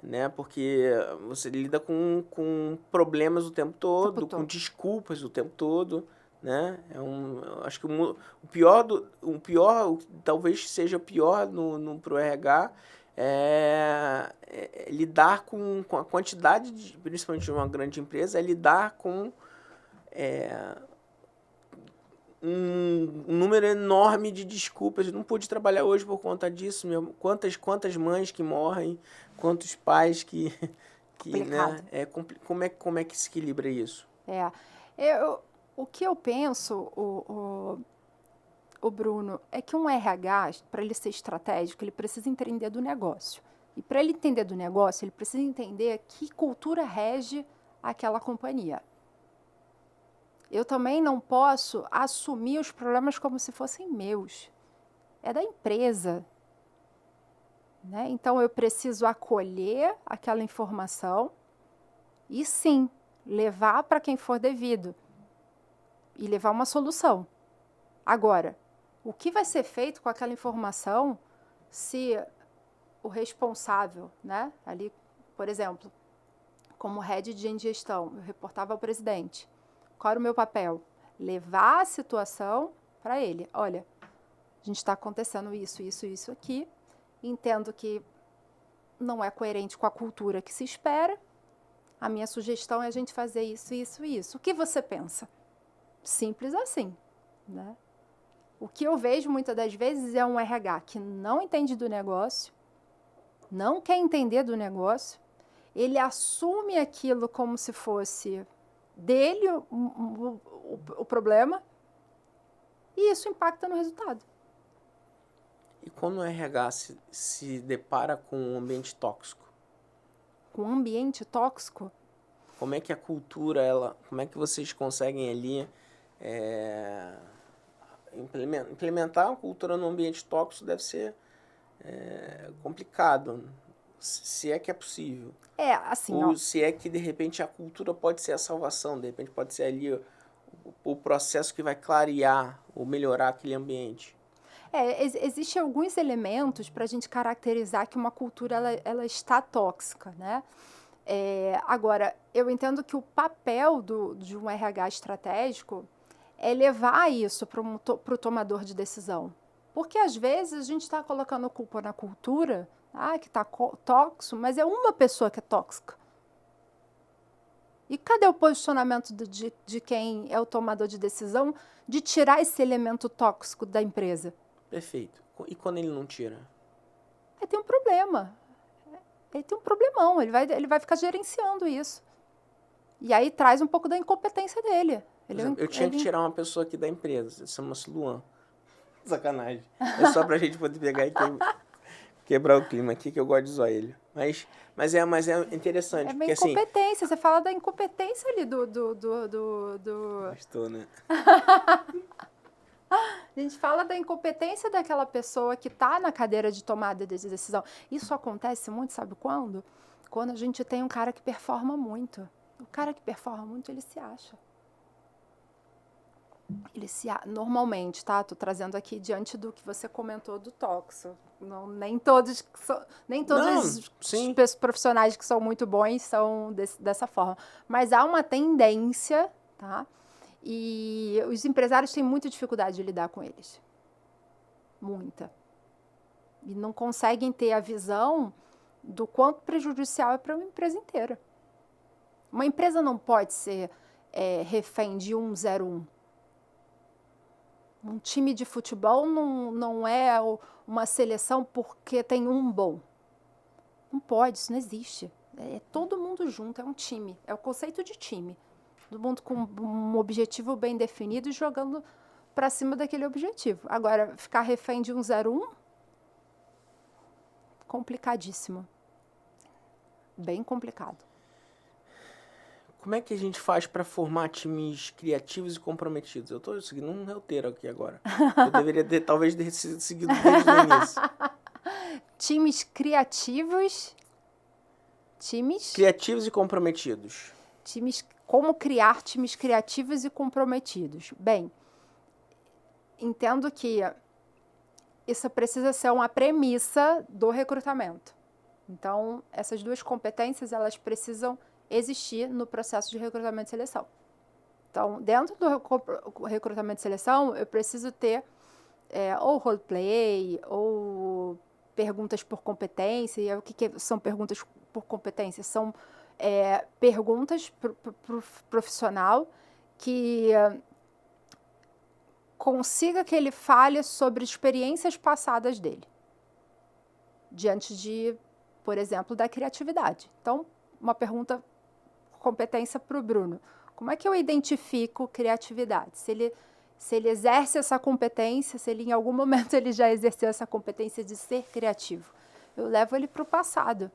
né? Porque você lida com problemas o tempo todo, com desculpas o tempo todo, né? Eu acho que o pior, talvez seja o pior pro RH, é lidar com a quantidade, principalmente de uma grande empresa, é lidar com um número enorme de desculpas. Eu não pude trabalhar hoje por conta disso. Quantas mães que morrem, quantos pais que né? Como é que se equilibra isso? O que eu penso, o Bruno, é que um RH, para ele ser estratégico, ele precisa entender do negócio. E para ele entender do negócio, ele precisa entender que cultura rege aquela companhia. Eu também não posso assumir os problemas como se fossem meus. É da empresa. Né? Então, eu preciso acolher aquela informação e, sim, levar para quem for devido. E levar uma solução. Agora, o que vai ser feito com aquela informação se o responsável, né? Ali, por exemplo, como head de gestão, eu reportava ao presidente. Qual era o meu papel? Levar a situação para ele. Olha, a gente está acontecendo isso aqui. Entendo que não é coerente com a cultura que se espera. A minha sugestão é a gente fazer isso. O que você pensa? Simples assim, né? O que eu vejo muitas das vezes é um RH que não entende do negócio, não quer entender do negócio, ele assume aquilo como se fosse dele o problema, e isso impacta no resultado. E quando o RH se depara com um ambiente tóxico? Com um ambiente tóxico? Como é que a cultura, como é que vocês conseguem ali implementar uma cultura no ambiente tóxico? Deve ser complicado, se é que é possível. Assim, ou se é que, de repente, a cultura pode ser a salvação, de repente pode ser ali o processo que vai clarear ou melhorar aquele ambiente. Existem alguns elementos para a gente caracterizar que uma cultura ela está tóxica, né? Agora, eu entendo que o papel de um RH estratégico é levar isso para o tomador de decisão. Porque, às vezes, a gente está colocando culpa na cultura, que está tóxico, mas é uma pessoa que é tóxica. E cadê o posicionamento de quem é o tomador de decisão de tirar esse elemento tóxico da empresa? Perfeito. E quando ele não tira? Ele tem um problema. Ele tem um problemão. Ele vai ficar gerenciando isso. E aí traz um pouco da incompetência dele. Eu tinha que tirar uma pessoa aqui da empresa. Chama-se Luan. Sacanagem. É só pra gente poder pegar e quebrar o clima aqui, que eu gosto de zoar ele. Mas é interessante. É uma incompetência. Você fala da incompetência ali do... Gostou, né? A gente fala da incompetência daquela pessoa que está na cadeira de tomada de decisão. Isso acontece muito, sabe quando? Quando a gente tem um cara que performa muito. O cara que performa muito, ele se acha. Normalmente, tá? Tô trazendo aqui diante do que você comentou do Toxo. Não, nem todos os profissionais que são muito bons são dessa forma. Mas há uma tendência, tá? E os empresários têm muita dificuldade de lidar com eles. Muita. E não conseguem ter a visão do quanto prejudicial é para uma empresa inteira. Uma empresa não pode ser refém de 101. Um time de futebol não é uma seleção porque tem um bom. Não pode, isso não existe. É todo mundo junto, é um time. É o conceito de time. Todo mundo com um objetivo bem definido e jogando para cima daquele objetivo. Agora, ficar refém de 101, complicadíssimo. Bem complicado. Como é que a gente faz para formar times criativos e comprometidos? Eu estou seguindo um roteiro aqui agora. Eu deveria talvez ter seguido desde o início. Times criativos. Criativos e comprometidos. Como criar times criativos e comprometidos? Bem, entendo que isso precisa ser uma premissa do recrutamento. Então, essas duas competências, elas precisam existir no processo de recrutamento e seleção. Então, dentro do recrutamento e seleção, eu preciso ter ou roleplay, ou perguntas por competência. E o que são perguntas por competência? São perguntas para o profissional que consiga que ele fale sobre experiências passadas dele, diante de, por exemplo, da criatividade. Então, uma pergunta competência para o Bruno. Como é que eu identifico criatividade? Se ele exerce essa competência, se ele em algum momento ele já exerceu essa competência de ser criativo, eu levo ele para o passado.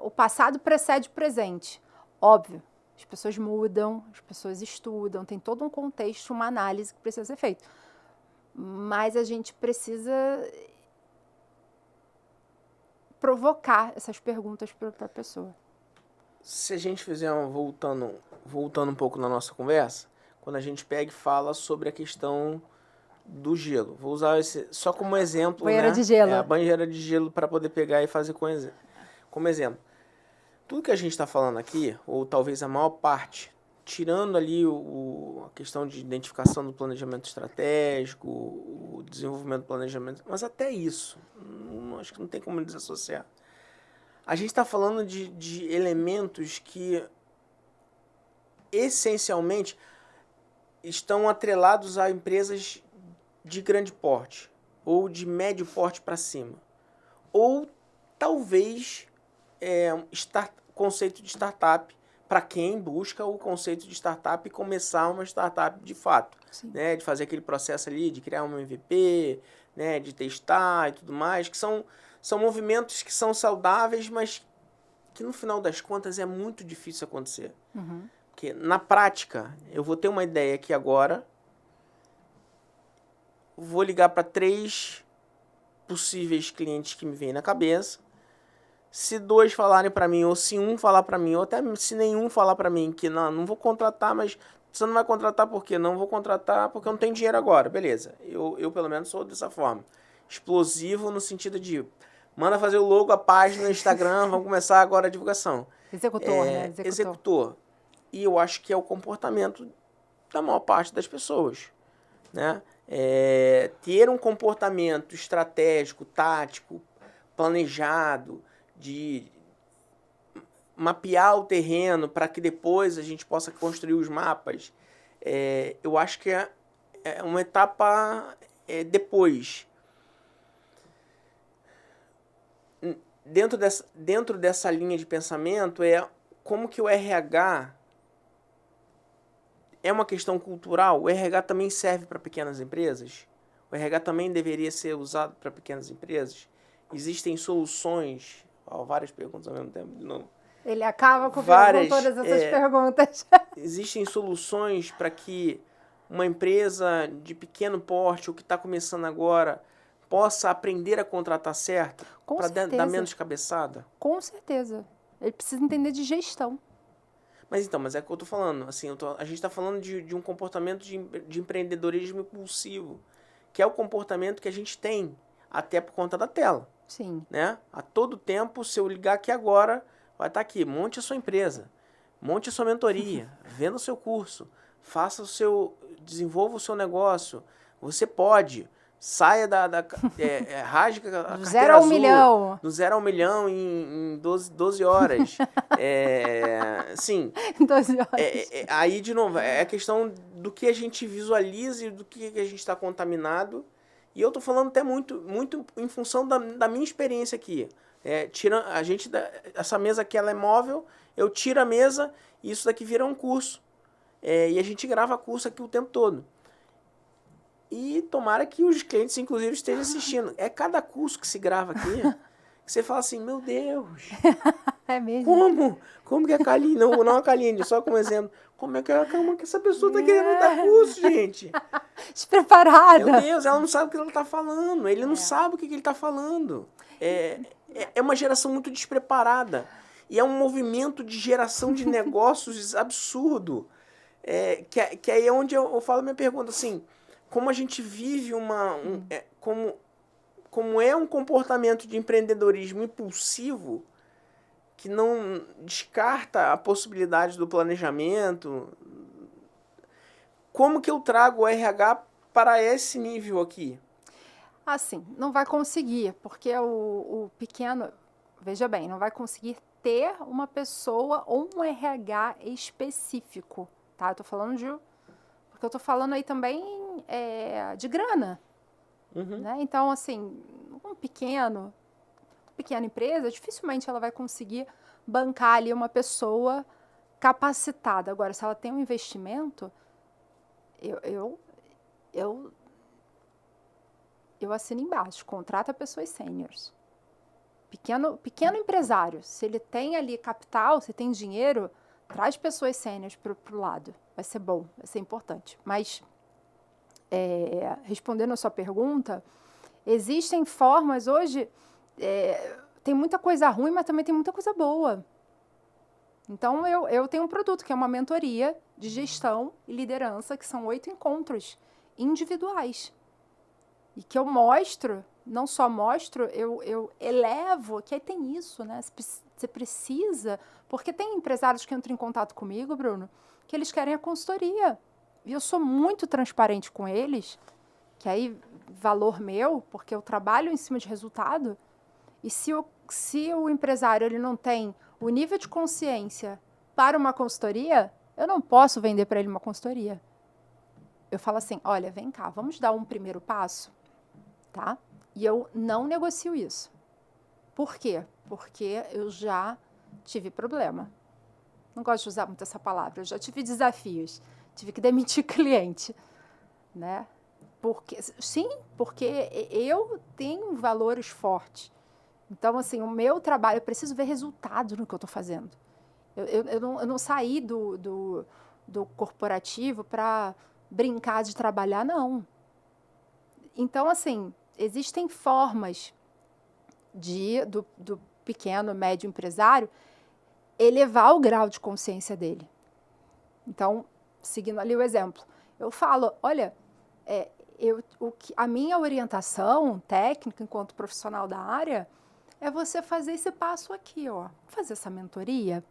O passado precede o presente. Óbvio, as pessoas mudam, as pessoas estudam, tem todo um contexto, uma análise que precisa ser feita. Mas a gente precisa provocar essas perguntas para a pessoa. Se a gente fizer voltando um pouco na nossa conversa, quando a gente pega e fala sobre a questão do gelo. Vou usar esse só como exemplo, banheira de gelo. A banheira de gelo para poder pegar e fazer como exemplo. Tudo que a gente está falando aqui, ou talvez a maior parte, tirando ali a questão de identificação do planejamento estratégico, o desenvolvimento do planejamento, mas até isso, acho que não tem como desassociar. A gente está falando de elementos que, essencialmente, estão atrelados a empresas de grande porte, ou de médio porte para cima. Ou, talvez, conceito de startup, para quem busca o conceito de startup e começar uma startup de fato. Né? De fazer aquele processo ali, de criar um MVP, né? De testar e tudo mais, que são movimentos que são saudáveis, mas que no final das contas é muito difícil acontecer. Uhum. Porque na prática, eu vou ter uma ideia aqui agora, vou ligar para 3 possíveis clientes que me vêm na cabeça. Se 2 falarem para mim, ou se 1 falar para mim, ou até se nenhum falar para mim que não vou contratar, mas você não vai contratar por quê? Não vou contratar porque eu não tenho dinheiro agora. Beleza, eu pelo menos sou dessa forma. Explosivo no sentido de manda fazer o logo, a página no Instagram, vamos começar agora a divulgação. Executor, né? Executor. E eu acho que é o comportamento da maior parte das pessoas. Né? Ter um comportamento estratégico, tático, planejado, de mapear o terreno para que depois a gente possa construir os mapas, eu acho que é uma etapa depois. Dentro dessa linha de pensamento como que o RH é uma questão cultural. O RH também serve para pequenas empresas? O RH também deveria ser usado para pequenas empresas? Existem soluções? Várias perguntas ao mesmo tempo, de novo. Ele acaba com todas essas perguntas. Existem soluções para que uma empresa de pequeno porte, ou que está começando agora, possa aprender a contratar certo? Para dar menos cabeçada? Com certeza. Ele precisa entender de gestão. Mas é o que eu tô falando. Assim, a gente tá falando de um comportamento de empreendedorismo impulsivo, que é o comportamento que a gente tem, até por conta da tela. Sim. Né? A todo tempo, se eu ligar aqui agora, vai estar aqui, monte a sua empresa, monte a sua mentoria, venda o seu curso, desenvolva o seu negócio, você pode, saia rasga a Do carteira 0 a 1 azul, milhão. do 0 a 1 milhão em 12 horas. Sim. 12 horas. Aí, de novo, é a questão do que a gente visualiza e do que a gente está contaminado. E eu tô falando até muito em função da minha experiência aqui. Essa mesa aqui ela é móvel, eu tiro a mesa e isso daqui vira um curso. E a gente grava curso aqui o tempo todo. E tomara que os clientes, inclusive, estejam assistindo. É cada curso que se grava aqui que você fala assim, meu Deus. É mesmo? Como que a Kaline, não a Kaline, só como exemplo, como que essa pessoa tá querendo dar curso, gente? Despreparada. Meu Deus, ela não sabe o que ela tá falando, ele não sabe o que ele tá falando. É uma geração muito despreparada. E é um movimento de geração de negócios absurdo. Que aí é onde eu falo a minha pergunta, assim, como a gente vive como é um comportamento de empreendedorismo impulsivo que não descarta a possibilidade do planejamento. Como que eu trago o RH para esse nível aqui? Assim, não vai conseguir, porque o pequeno, veja bem, não vai conseguir ter uma pessoa ou um RH específico, tá? Eu tô falando porque eu tô falando aí também de grana, né? Então, assim, uma pequena empresa, dificilmente ela vai conseguir bancar ali uma pessoa capacitada. Agora, se ela tem um investimento, eu assino embaixo, contrata pessoas sêniores. Pequeno empresário, se ele tem ali capital, se tem dinheiro, traz pessoas sêniores para o lado. Vai ser bom, vai ser importante. Mas, respondendo a sua pergunta, existem formas hoje, tem muita coisa ruim, mas também tem muita coisa boa. Então, eu tenho um produto que é uma mentoria de gestão e liderança, que são 8 encontros individuais. E que eu mostro, não só mostro, eu elevo, que aí tem isso, né? Você precisa, porque tem empresários que entram em contato comigo, Bruno, que eles querem a consultoria. E eu sou muito transparente com eles, que aí valor meu, porque eu trabalho em cima de resultado. E se o empresário ele não tem o nível de consciência para uma consultoria, eu não posso vender para ele uma consultoria. Eu falo assim, olha, vem cá, vamos dar um primeiro passo? Tá? E eu não negocio isso. Por quê? Porque eu já tive problema. Não gosto de usar muito essa palavra. Eu já tive desafios. Tive que demitir cliente. Né? Porque eu tenho valores fortes. Então, assim, o meu trabalho, eu preciso ver resultado no que eu estou fazendo. Eu não saí do corporativo para brincar de trabalhar, não. Então, assim, existem formas do pequeno, médio empresário elevar o grau de consciência dele. Então, seguindo ali o exemplo, eu falo, olha, a minha orientação técnica enquanto profissional da área é você fazer esse passo aqui, ó, fazer essa mentoria.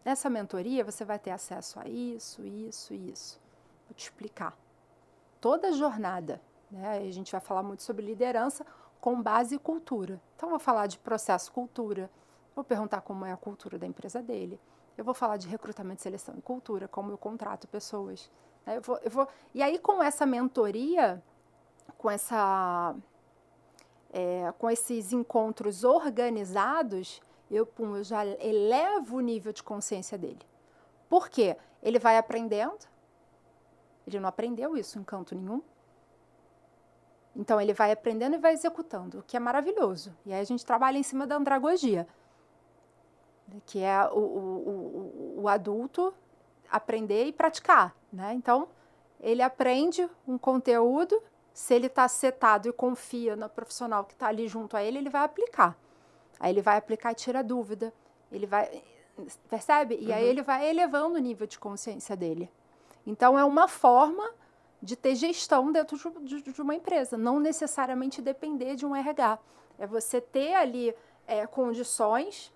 Nessa mentoria você vai ter acesso a isso, isso e isso. Vou te explicar. Toda a jornada. Né? A gente vai falar muito sobre liderança com base em cultura. Então, eu vou falar de processo cultura, vou perguntar como é a cultura da empresa dele, eu vou falar de recrutamento, seleção e cultura, como eu contrato pessoas. Né? E aí, com essa mentoria, com esses encontros organizados, eu já elevo o nível de consciência dele. Por quê? Ele vai aprendendo, ele não aprendeu isso em canto nenhum. Então, ele vai aprendendo e vai executando, o que é maravilhoso. E aí a gente trabalha em cima da andragogia, que é o adulto aprender e praticar. Né? Então, ele aprende um conteúdo, se ele está setado e confia no profissional que está ali junto a ele, ele vai aplicar. Aí ele vai aplicar e tira dúvida. Percebe? E aí ele vai elevando o nível de consciência dele. Então, é uma forma de ter gestão dentro de uma empresa, não necessariamente depender de um RH. É você ter ali condições,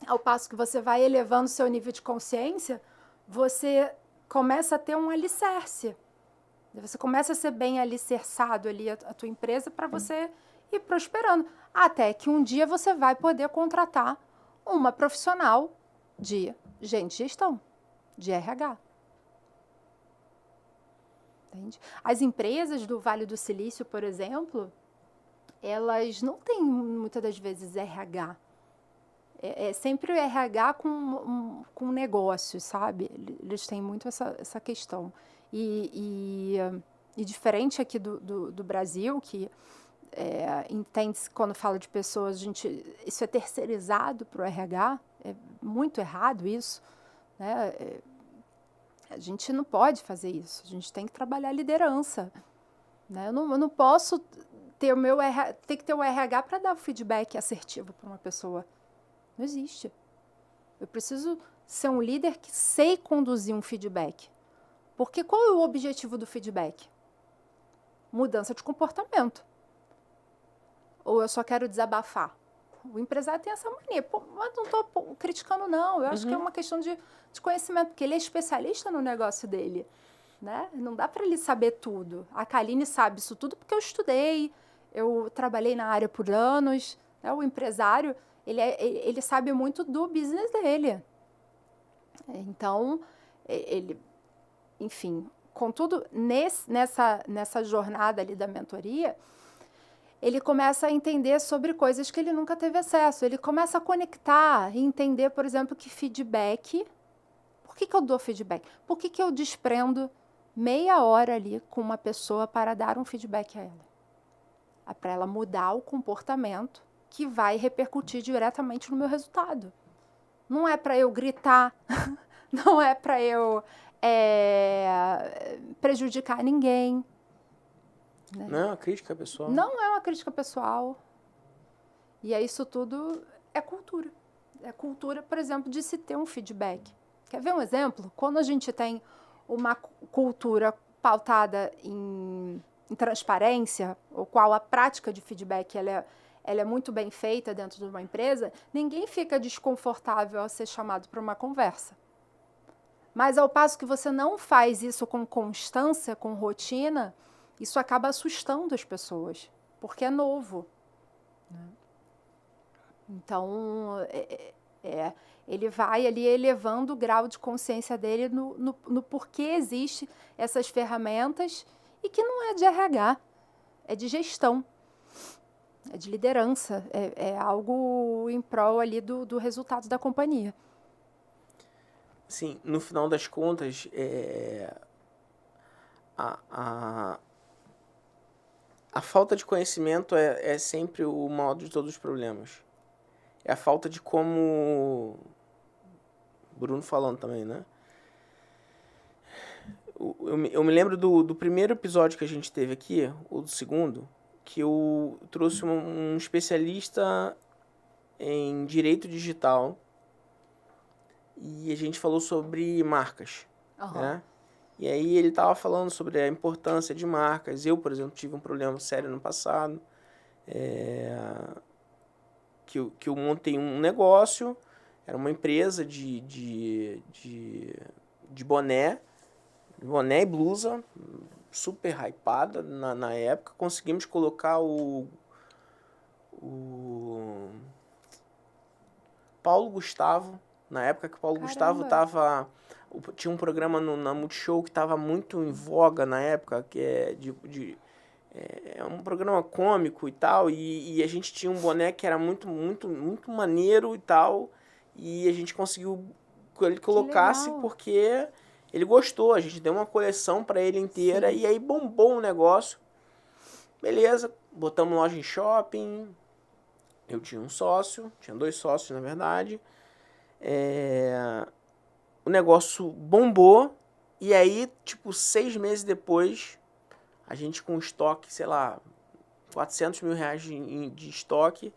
ao passo que você vai elevando seu nível de consciência, você começa a ter um alicerce. Você começa a ser bem alicerçado ali a tua empresa para você ir prosperando. Até que um dia você vai poder contratar uma profissional de gestão, de RH. Entende? As empresas do Vale do Silício, por exemplo, elas não têm muitas das vezes RH. É sempre o RH com negócio, sabe? Eles têm muito essa questão. E diferente aqui do Brasil, que entende-se quando fala de pessoas, isso é terceirizado para o RH, é muito errado isso, né? A gente não pode fazer isso, a gente tem que trabalhar a liderança. Né? Eu não posso ter ter que ter o RH para dar o feedback assertivo para uma pessoa. Não existe. Eu preciso ser um líder que sei conduzir um feedback. Porque qual é o objetivo do feedback? Mudança de comportamento. Ou eu só quero desabafar? O empresário tem essa mania. Pô, mas não estou criticando, não. Eu acho que é uma questão de conhecimento, porque ele é especialista no negócio dele. Né? Não dá para ele saber tudo. A Kaline sabe isso tudo porque eu estudei, eu trabalhei na área por anos. Né? O empresário, ele sabe muito do business dele. Então, enfim, contudo, nessa jornada ali da mentoria, ele começa a entender sobre coisas que ele nunca teve acesso. Ele começa a conectar e entender, por exemplo, que feedback... Por que eu dou feedback? Por que eu desprendo meia hora ali com uma pessoa para dar um feedback a ela? É para ela mudar o comportamento que vai repercutir diretamente no meu resultado. Não é para eu gritar, não é para eu prejudicar ninguém. Né? Não é uma crítica pessoal. Não é uma crítica pessoal. E isso tudo é cultura. É cultura, por exemplo, de se ter um feedback. Quer ver um exemplo? Quando a gente tem uma cultura pautada em transparência, ou qual a prática de feedback ela é muito bem feita dentro de uma empresa, ninguém fica desconfortável ao ser chamado para uma conversa. Mas ao passo que você não faz isso com constância, com rotina, isso acaba assustando as pessoas, porque é novo. Né? Então, ele vai ali elevando o grau de consciência dele no porquê existem essas ferramentas e que não é de RH, é de gestão, é de liderança, é algo em prol ali do resultado da companhia. Sim, no final das contas, a falta de conhecimento é sempre o mal de todos os problemas. É a falta de como... Bruno falando também, né? Eu me lembro do primeiro episódio que a gente teve aqui, ou do segundo, que eu trouxe um especialista em direito digital e a gente falou sobre marcas, né? E aí ele estava falando sobre a importância de marcas. Eu, por exemplo, tive um problema sério no passado, que eu montei um negócio, era uma empresa de boné e blusa, super hypada na época. Conseguimos colocar o Paulo Gustavo, na época que o Paulo Gustavo tinha um programa na Multishow que estava muito em voga na época, que é um programa cômico e tal, e a gente tinha um boné que era muito, muito, muito maneiro e tal, e a gente conseguiu que ele colocasse porque ele gostou, a gente deu uma coleção para ele inteira. Sim. E aí bombou o negócio. Beleza, botamos loja em shopping, eu tinha um sócio, tinha 2 sócios na verdade, o negócio bombou, e aí, tipo, 6 meses depois, a gente com estoque, sei lá, 400 mil reais de estoque,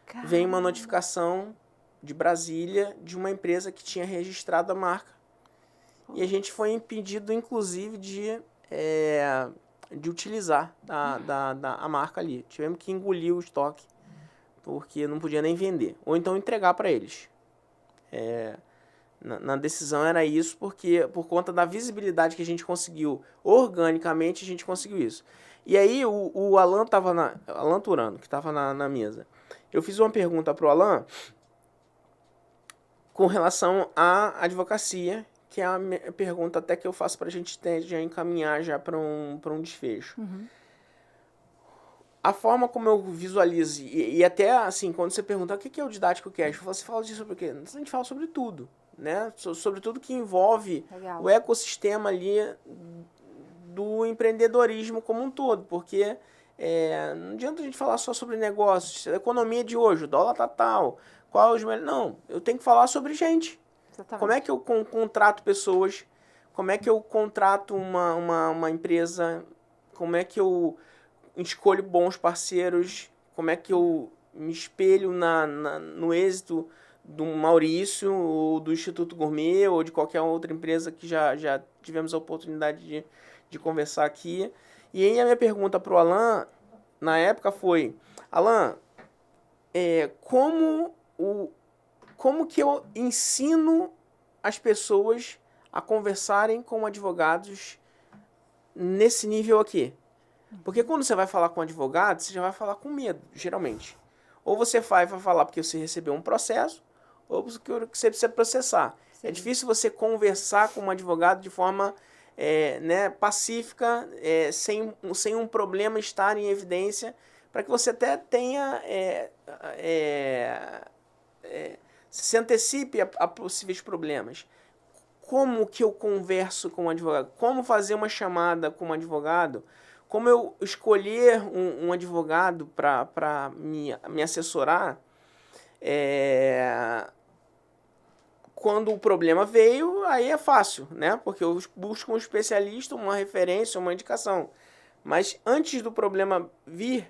Caramba. Vem uma notificação de Brasília, de uma empresa que tinha registrado a marca. E a gente foi impedido, inclusive, de utilizar a marca ali. Tivemos que engolir o estoque, porque não podia nem vender. Ou então entregar para eles. Na decisão era isso, porque por conta da visibilidade que a gente conseguiu organicamente, a gente conseguiu isso. E aí o Alan Alan Turano, que estava na mesa. Eu fiz uma pergunta para o Alan com relação à advocacia, que é a pergunta até que eu faço para a gente já encaminhar já para um desfecho. Uhum. A forma como eu visualizo, e até assim, quando você pergunta o que é o Didático Cast, você fala sobre o quê? A gente fala sobre tudo, né? Sobre tudo que envolve Legal. o ecossistema ali do empreendedorismo como um todo, porque não adianta a gente falar só sobre negócios, a economia de hoje, o dólar tá tal, qual os melhores... Não, eu tenho que falar sobre gente. Exatamente. Como é que eu contrato pessoas? Como é que eu contrato uma empresa? Como é que eu escolho bons parceiros? Como é que eu me espelho no êxito do Maurício, ou do Instituto Gourmet, ou de qualquer outra empresa que já tivemos a oportunidade de conversar aqui? E aí a minha pergunta para o Alan, na época, foi: Alan, como que eu ensino as pessoas a conversarem com advogados nesse nível aqui? Porque quando você vai falar com um advogado, você já vai falar com medo, geralmente. Ou você vai falar porque você recebeu um processo, ou porque você precisa processar. Sim. É difícil você conversar com um advogado de forma pacífica, sem um problema estar em evidência, para que você até tenha... se antecipe a possíveis problemas. Como que eu converso com um advogado? Como fazer uma chamada com um advogado? Como eu escolher um advogado para me assessorar quando o problema veio? Aí é fácil, né? Porque eu busco um especialista, uma referência, uma indicação. Mas antes do problema vir,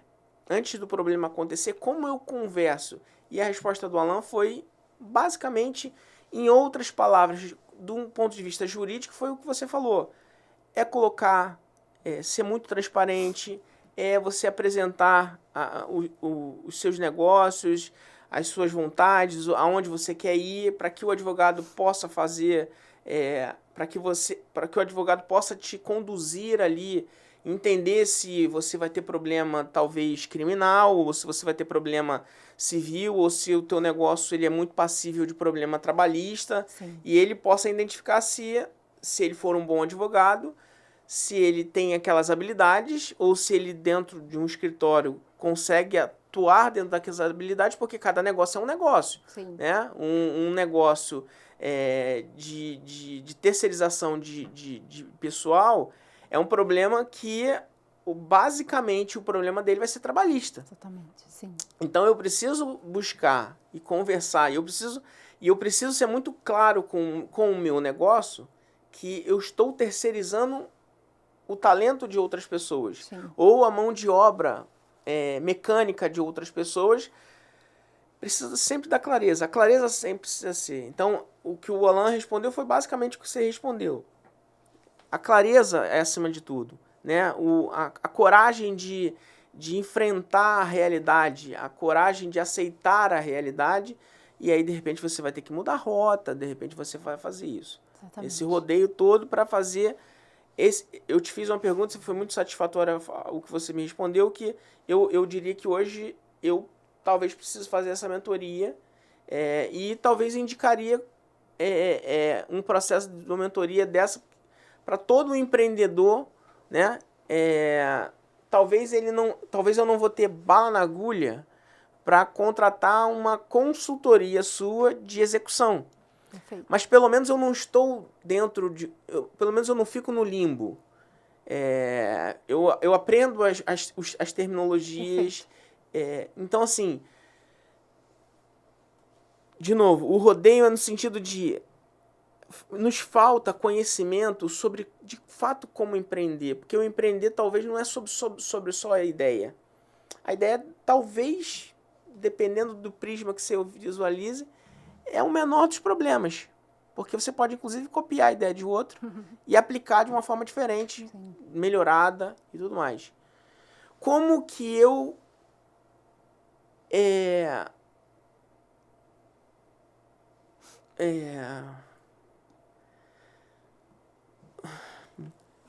antes do problema acontecer, como eu converso? E a resposta do Alan foi, basicamente, em outras palavras, de um ponto de vista jurídico, foi o que você falou. É colocar... ser muito transparente, você apresentar os seus negócios, as suas vontades, aonde você quer ir, para que o advogado possa fazer, para que o advogado possa te conduzir ali, entender se você vai ter problema talvez criminal, ou se você vai ter problema civil, ou se o teu negócio ele é muito passível de problema trabalhista. Sim. E ele possa identificar se ele for um bom advogado, se ele tem aquelas habilidades, ou se ele dentro de um escritório consegue atuar dentro daquelas habilidades, porque cada negócio é um negócio. Sim. Né? Um negócio de terceirização de pessoal é um problema que, basicamente, o problema dele vai ser trabalhista. Exatamente, sim. Então eu preciso buscar e conversar, e eu preciso ser muito claro com o meu negócio, que eu estou terceirizando o talento de outras pessoas. Sim. Ou a mão de obra mecânica de outras pessoas. Precisa sempre da clareza. A clareza sempre precisa ser. Então, o que o Alan respondeu foi basicamente o que você respondeu. A clareza é acima de tudo. Né? A coragem de enfrentar a realidade, a coragem de aceitar a realidade, e aí, de repente, você vai ter que mudar a rota, de repente, você vai fazer isso. Exatamente. Esse rodeio todo para fazer... eu te fiz uma pergunta, foi muito satisfatória o que você me respondeu, que eu diria que hoje eu talvez preciso fazer essa mentoria e talvez indicaria um processo de uma mentoria dessa para todo empreendedor, né? Talvez eu não vou ter bala na agulha para contratar uma consultoria sua de execução. Perfeito. Mas pelo menos eu não estou dentro de... pelo menos eu não fico no limbo. Eu aprendo as terminologias. Então, assim... De novo, o rodeio é no sentido de... Nos falta conhecimento sobre, de fato, como empreender. Porque o empreender talvez não é sobre só a ideia. A ideia talvez, dependendo do prisma que você visualize, é o menor dos problemas. Porque você pode, inclusive, copiar a ideia de outro e aplicar de uma forma diferente, Sim. melhorada e tudo mais. Como que eu...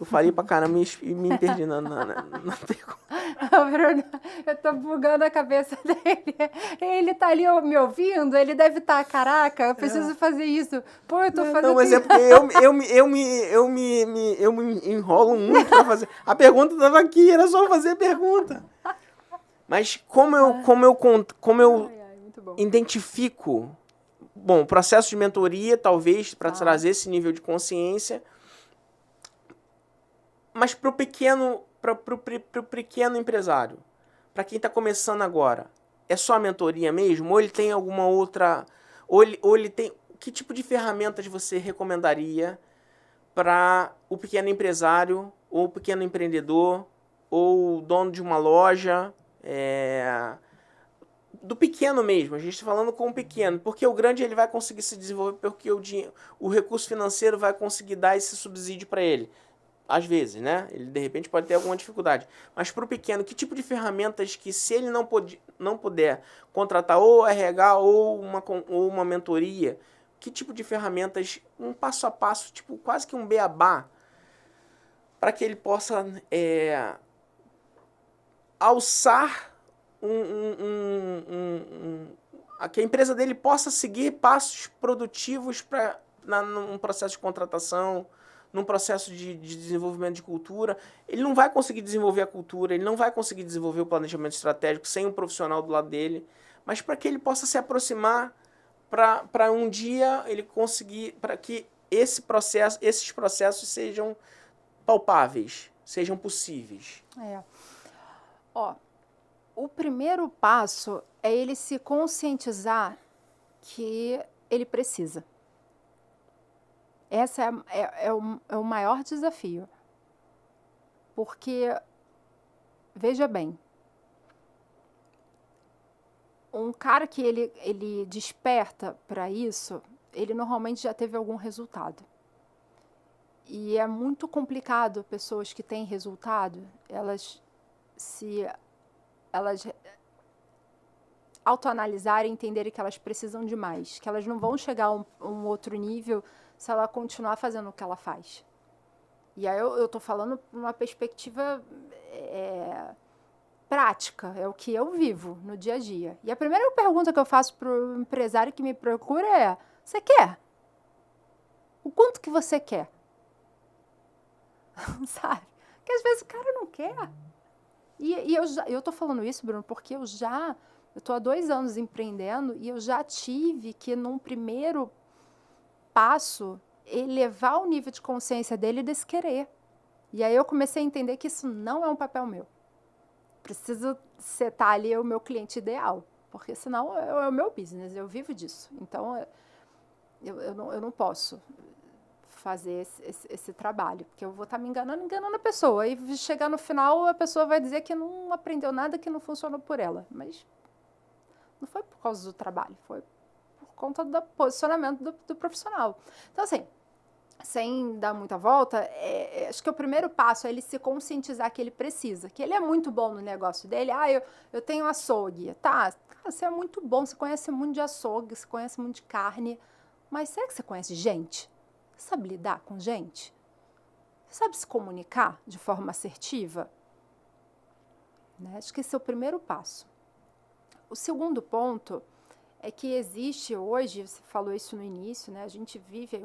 Eu falei pra caramba e me perdi na pergunta. Bruno, eu tô bugando a cabeça dele. Ele tá ali me ouvindo, ele deve estar, caraca, eu preciso fazer isso. Pô, eu tô fazendo... Não, mas é porque eu me enrolo muito pra fazer. A pergunta tava aqui, era só fazer a pergunta. Mas como eu muito bom. identifico... Bom, processo de mentoria, talvez, para trazer esse nível de consciência. Mas pro pequeno empresário, para quem está começando agora, é só a mentoria mesmo? Ou ele tem alguma outra... Ou ele tem... Que tipo de ferramentas você recomendaria para o pequeno empresário, ou o pequeno empreendedor, ou o dono de uma loja... do pequeno mesmo, a gente está falando com o pequeno, porque o grande ele vai conseguir se desenvolver porque o recurso financeiro vai conseguir dar esse subsídio para ele. Às vezes, né? Ele de repente pode ter alguma dificuldade. Mas para o pequeno, que tipo de ferramentas que se ele não puder contratar ou RH ou uma mentoria, que tipo de ferramentas, um passo a passo, tipo quase que um beabá, para que ele possa alçar que a empresa dele possa seguir passos produtivos num processo de contratação, num processo de desenvolvimento de cultura. Ele não vai conseguir desenvolver a cultura, ele não vai conseguir desenvolver o planejamento estratégico sem um profissional do lado dele, mas para que ele possa se aproximar, para um dia ele conseguir, para que esses processos sejam palpáveis, sejam possíveis. O primeiro passo é ele se conscientizar que ele precisa. Esse é o maior desafio. Porque, veja bem, um cara que ele desperta para isso, ele normalmente já teve algum resultado. E é muito complicado pessoas que têm resultado, elas autoanalisarem e entenderem que elas precisam de mais, que elas não vão chegar a um outro nível se ela continuar fazendo o que ela faz. E aí eu estou falando numa perspectiva prática, é o que eu vivo no dia a dia. E a primeira pergunta que eu faço para o empresário que me procura é: você quer? O quanto que você quer? Sabe? Porque às vezes o cara não quer. E eu estou falando isso, Bruno, porque eu estou há 2 anos empreendendo e eu já tive que, num primeiro passo, elevar o nível de consciência dele desse querer. E aí eu comecei a entender que isso não é um papel meu. Preciso setar ali o meu cliente ideal, porque senão é o meu business, eu vivo disso. Então, eu não posso fazer esse trabalho, porque eu vou estar me enganando a pessoa. E chegar no final, a pessoa vai dizer que não aprendeu nada, que não funcionou por ela. Mas não foi por causa do trabalho, foi por conta do posicionamento do profissional. Então, assim, sem dar muita volta, acho que o primeiro passo é ele se conscientizar que ele precisa, que ele é muito bom no negócio dele. Eu tenho açougue. Tá, você é muito bom, você conhece muito de açougue, você conhece muito de carne, mas será que você conhece gente? Você sabe lidar com gente? Você sabe se comunicar de forma assertiva? Né? Acho que esse é o primeiro passo. O segundo ponto é que existe hoje, você falou isso no início, né? A gente vive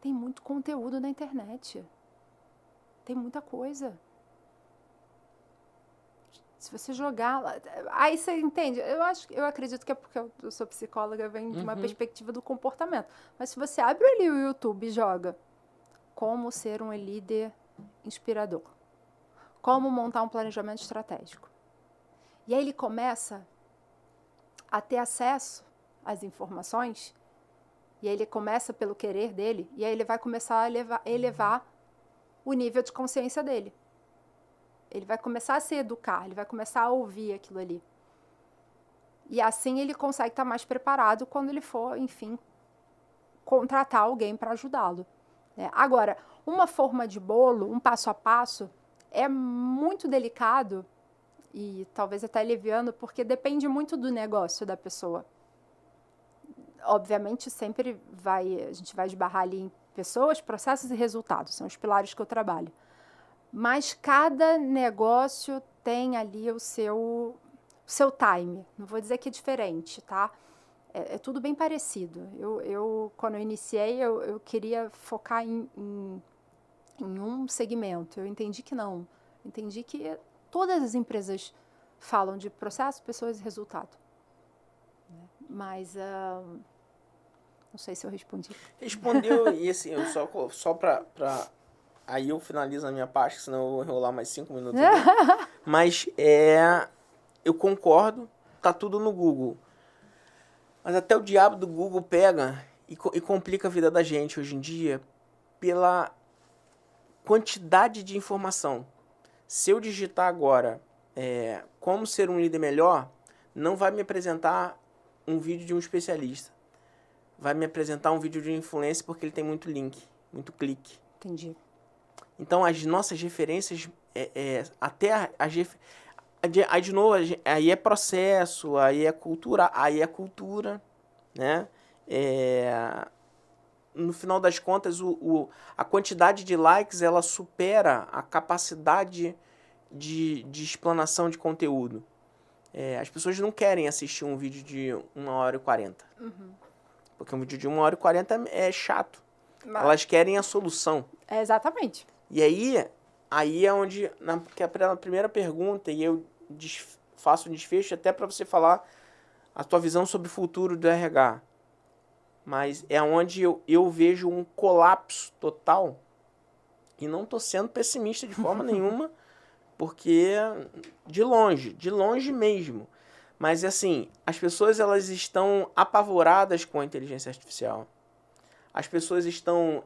tem muito conteúdo na internet. Tem muita coisa. Se você jogar lá, aí você entende. Eu acredito que é porque eu sou psicóloga, vem de uma perspectiva do comportamento. Mas se você abre ali o YouTube e joga como ser um líder inspirador, como montar um planejamento estratégico, e aí ele começa a ter acesso às informações, e aí ele começa pelo querer dele, e aí ele vai começar a elevar o nível de consciência dele. Ele vai começar a se educar, ele vai começar a ouvir aquilo ali. E assim ele consegue estar mais preparado quando ele for, enfim, contratar alguém para ajudá-lo. Né? Agora, uma forma de bolo, um passo a passo, é muito delicado e talvez até leviano, porque depende muito do negócio da pessoa. Obviamente, sempre a gente vai esbarrar ali em pessoas, processos e resultados, são os pilares que eu trabalho. Mas cada negócio tem ali o seu time. Não vou dizer que é diferente, tá? É tudo bem parecido. Quando eu iniciei, eu queria focar em um segmento. Eu entendi que não. Entendi que todas as empresas falam de processo, pessoas e resultado. Mas não sei se eu respondi. Respondeu, e assim, eu só para aí eu finalizo a minha parte, senão eu vou enrolar mais 5 minutos aqui. Mas eu concordo, tá tudo no Google. Mas até o diabo do Google pega e complica a vida da gente hoje em dia pela quantidade de informação. Se eu digitar agora como ser um líder melhor, não vai me apresentar um vídeo de um especialista. Vai me apresentar um vídeo de um influencer porque ele tem muito link, muito clique. Entendi. Então, as nossas referências, aí de novo, aí é processo, aí é cultura, né? No final das contas, a quantidade de likes, ela supera a capacidade de explanação de conteúdo. As pessoas não querem assistir um vídeo de 1h40. Uhum. Porque um vídeo de 1h40 é chato. Mas elas querem a solução. Exatamente. E aí é onde, que a primeira pergunta, e eu faço um desfecho até para você falar a tua visão sobre o futuro do RH. Mas é onde eu vejo um colapso total, e não estou sendo pessimista de forma nenhuma, porque de longe mesmo. Mas assim, as pessoas elas estão apavoradas com a inteligência artificial. As pessoas estão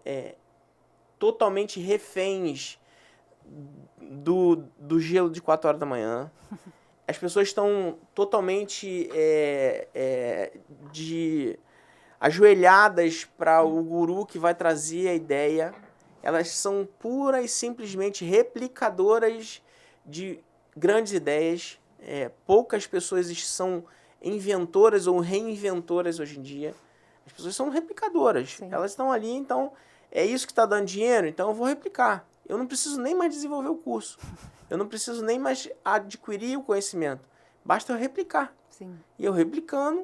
totalmente reféns do gelo de 4 horas da manhã. As pessoas estão totalmente ajoelhadas para o guru que vai trazer a ideia. Elas são pura e simplesmente replicadoras de grandes ideias. Poucas pessoas são inventoras ou reinventoras hoje em dia. As pessoas são replicadoras. Sim. Elas estão ali, então, é isso que está dando dinheiro, então eu vou replicar. Eu não preciso nem mais desenvolver o curso. Eu não preciso nem mais adquirir o conhecimento. Basta eu replicar. Sim. E eu replicando,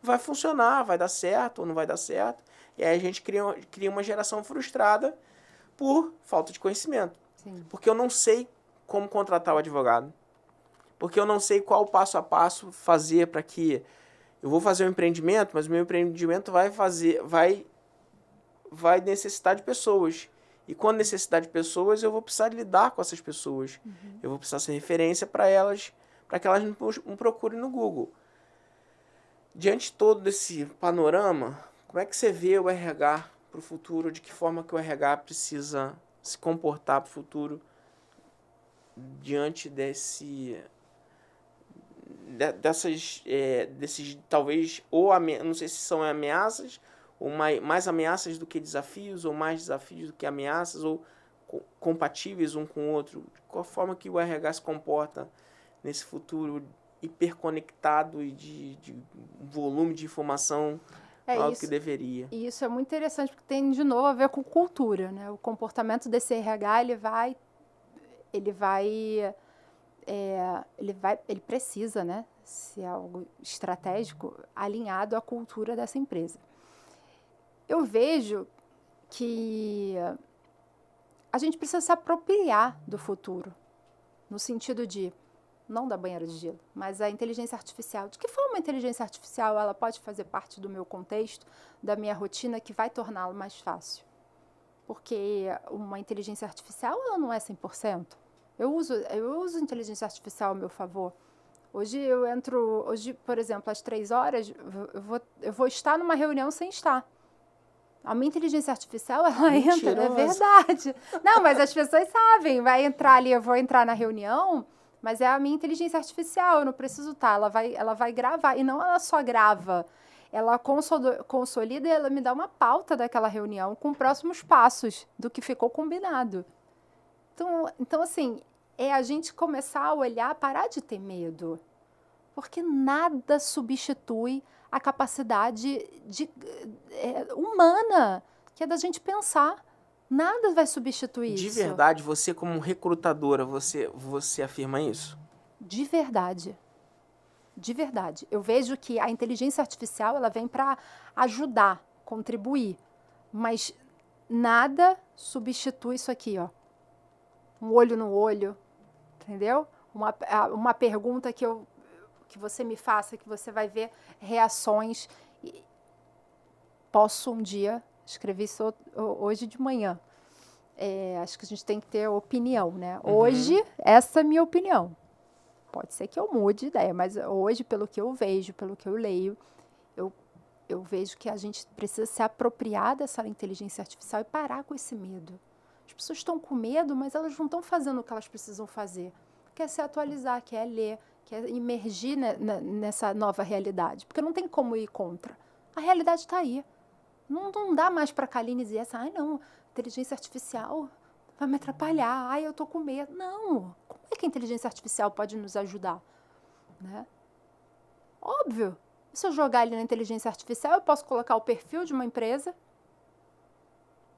vai funcionar, vai dar certo ou não vai dar certo. E aí a gente cria uma geração frustrada por falta de conhecimento. Sim. Porque eu não sei como contratar o advogado. Porque eu não sei qual passo a passo fazer para que... Eu vou fazer um empreendimento, mas o meu empreendimento vai necessitar de pessoas. E quando necessitar de pessoas, eu vou precisar lidar com essas pessoas. Uhum. Eu vou precisar ser referência para elas, para que elas me procurem no Google. Diante de todo desse panorama, como é que você vê o RH para o futuro? De que forma que o RH precisa se comportar para o futuro diante desses talvez, não sei se são ameaças, ou mais ameaças do que desafios, ou mais desafios do que ameaças, ou compatíveis um com o outro. De qual forma que o RH se comporta nesse futuro hiperconectado e de volume de informação maior do que deveria? E isso é muito interessante, porque tem, de novo, a ver com cultura, né? O comportamento desse RH, ele precisa, né, ser algo estratégico alinhado à cultura dessa empresa. Eu vejo que a gente precisa se apropriar do futuro, no sentido de, não da banheira de gelo, mas a inteligência artificial. De que forma a inteligência artificial ela pode fazer parte do meu contexto, da minha rotina, que vai torná-lo mais fácil? Porque uma inteligência artificial ela não é 100%. Eu uso inteligência artificial ao meu favor. Hoje, por exemplo, às 3 horas, eu vou estar numa reunião sem estar. A minha inteligência artificial, ela entra, é verdade. Não, mas as pessoas sabem, vai entrar ali, eu vou entrar na reunião, mas é a minha inteligência artificial, eu não preciso estar, ela vai gravar, e não ela só grava, ela consolida e ela me dá uma pauta daquela reunião com próximos passos do que ficou combinado. Então assim, é a gente começar a olhar, parar de ter medo, porque nada substitui a capacidade humana, que é da gente pensar. Nada vai substituir isso. De verdade, você como recrutadora, você afirma isso? De verdade. De verdade. Eu vejo que a inteligência artificial ela vem para ajudar, contribuir, mas nada substitui isso aqui, ó. Um olho no olho, entendeu? Uma pergunta que você me faça, que você vai ver reações. Posso um dia, escrevi isso hoje de manhã, acho que a gente tem que ter opinião, né? Hoje, essa é a minha opinião. Pode ser que eu mude de ideia, mas hoje, pelo que eu vejo, pelo que eu leio, eu vejo que a gente precisa se apropriar dessa inteligência artificial e parar com esse medo. As pessoas estão com medo, mas elas não estão fazendo o que elas precisam fazer. Quer se atualizar, quer ler, quer imergir nessa nova realidade. Porque não tem como ir contra. A realidade está aí. Não dá mais para a Kaline dizer essa, não, inteligência artificial vai me atrapalhar, eu tô com medo. Não, como é que a inteligência artificial pode nos ajudar? Né? Óbvio, se eu jogar ali na inteligência artificial, eu posso colocar o perfil de uma empresa,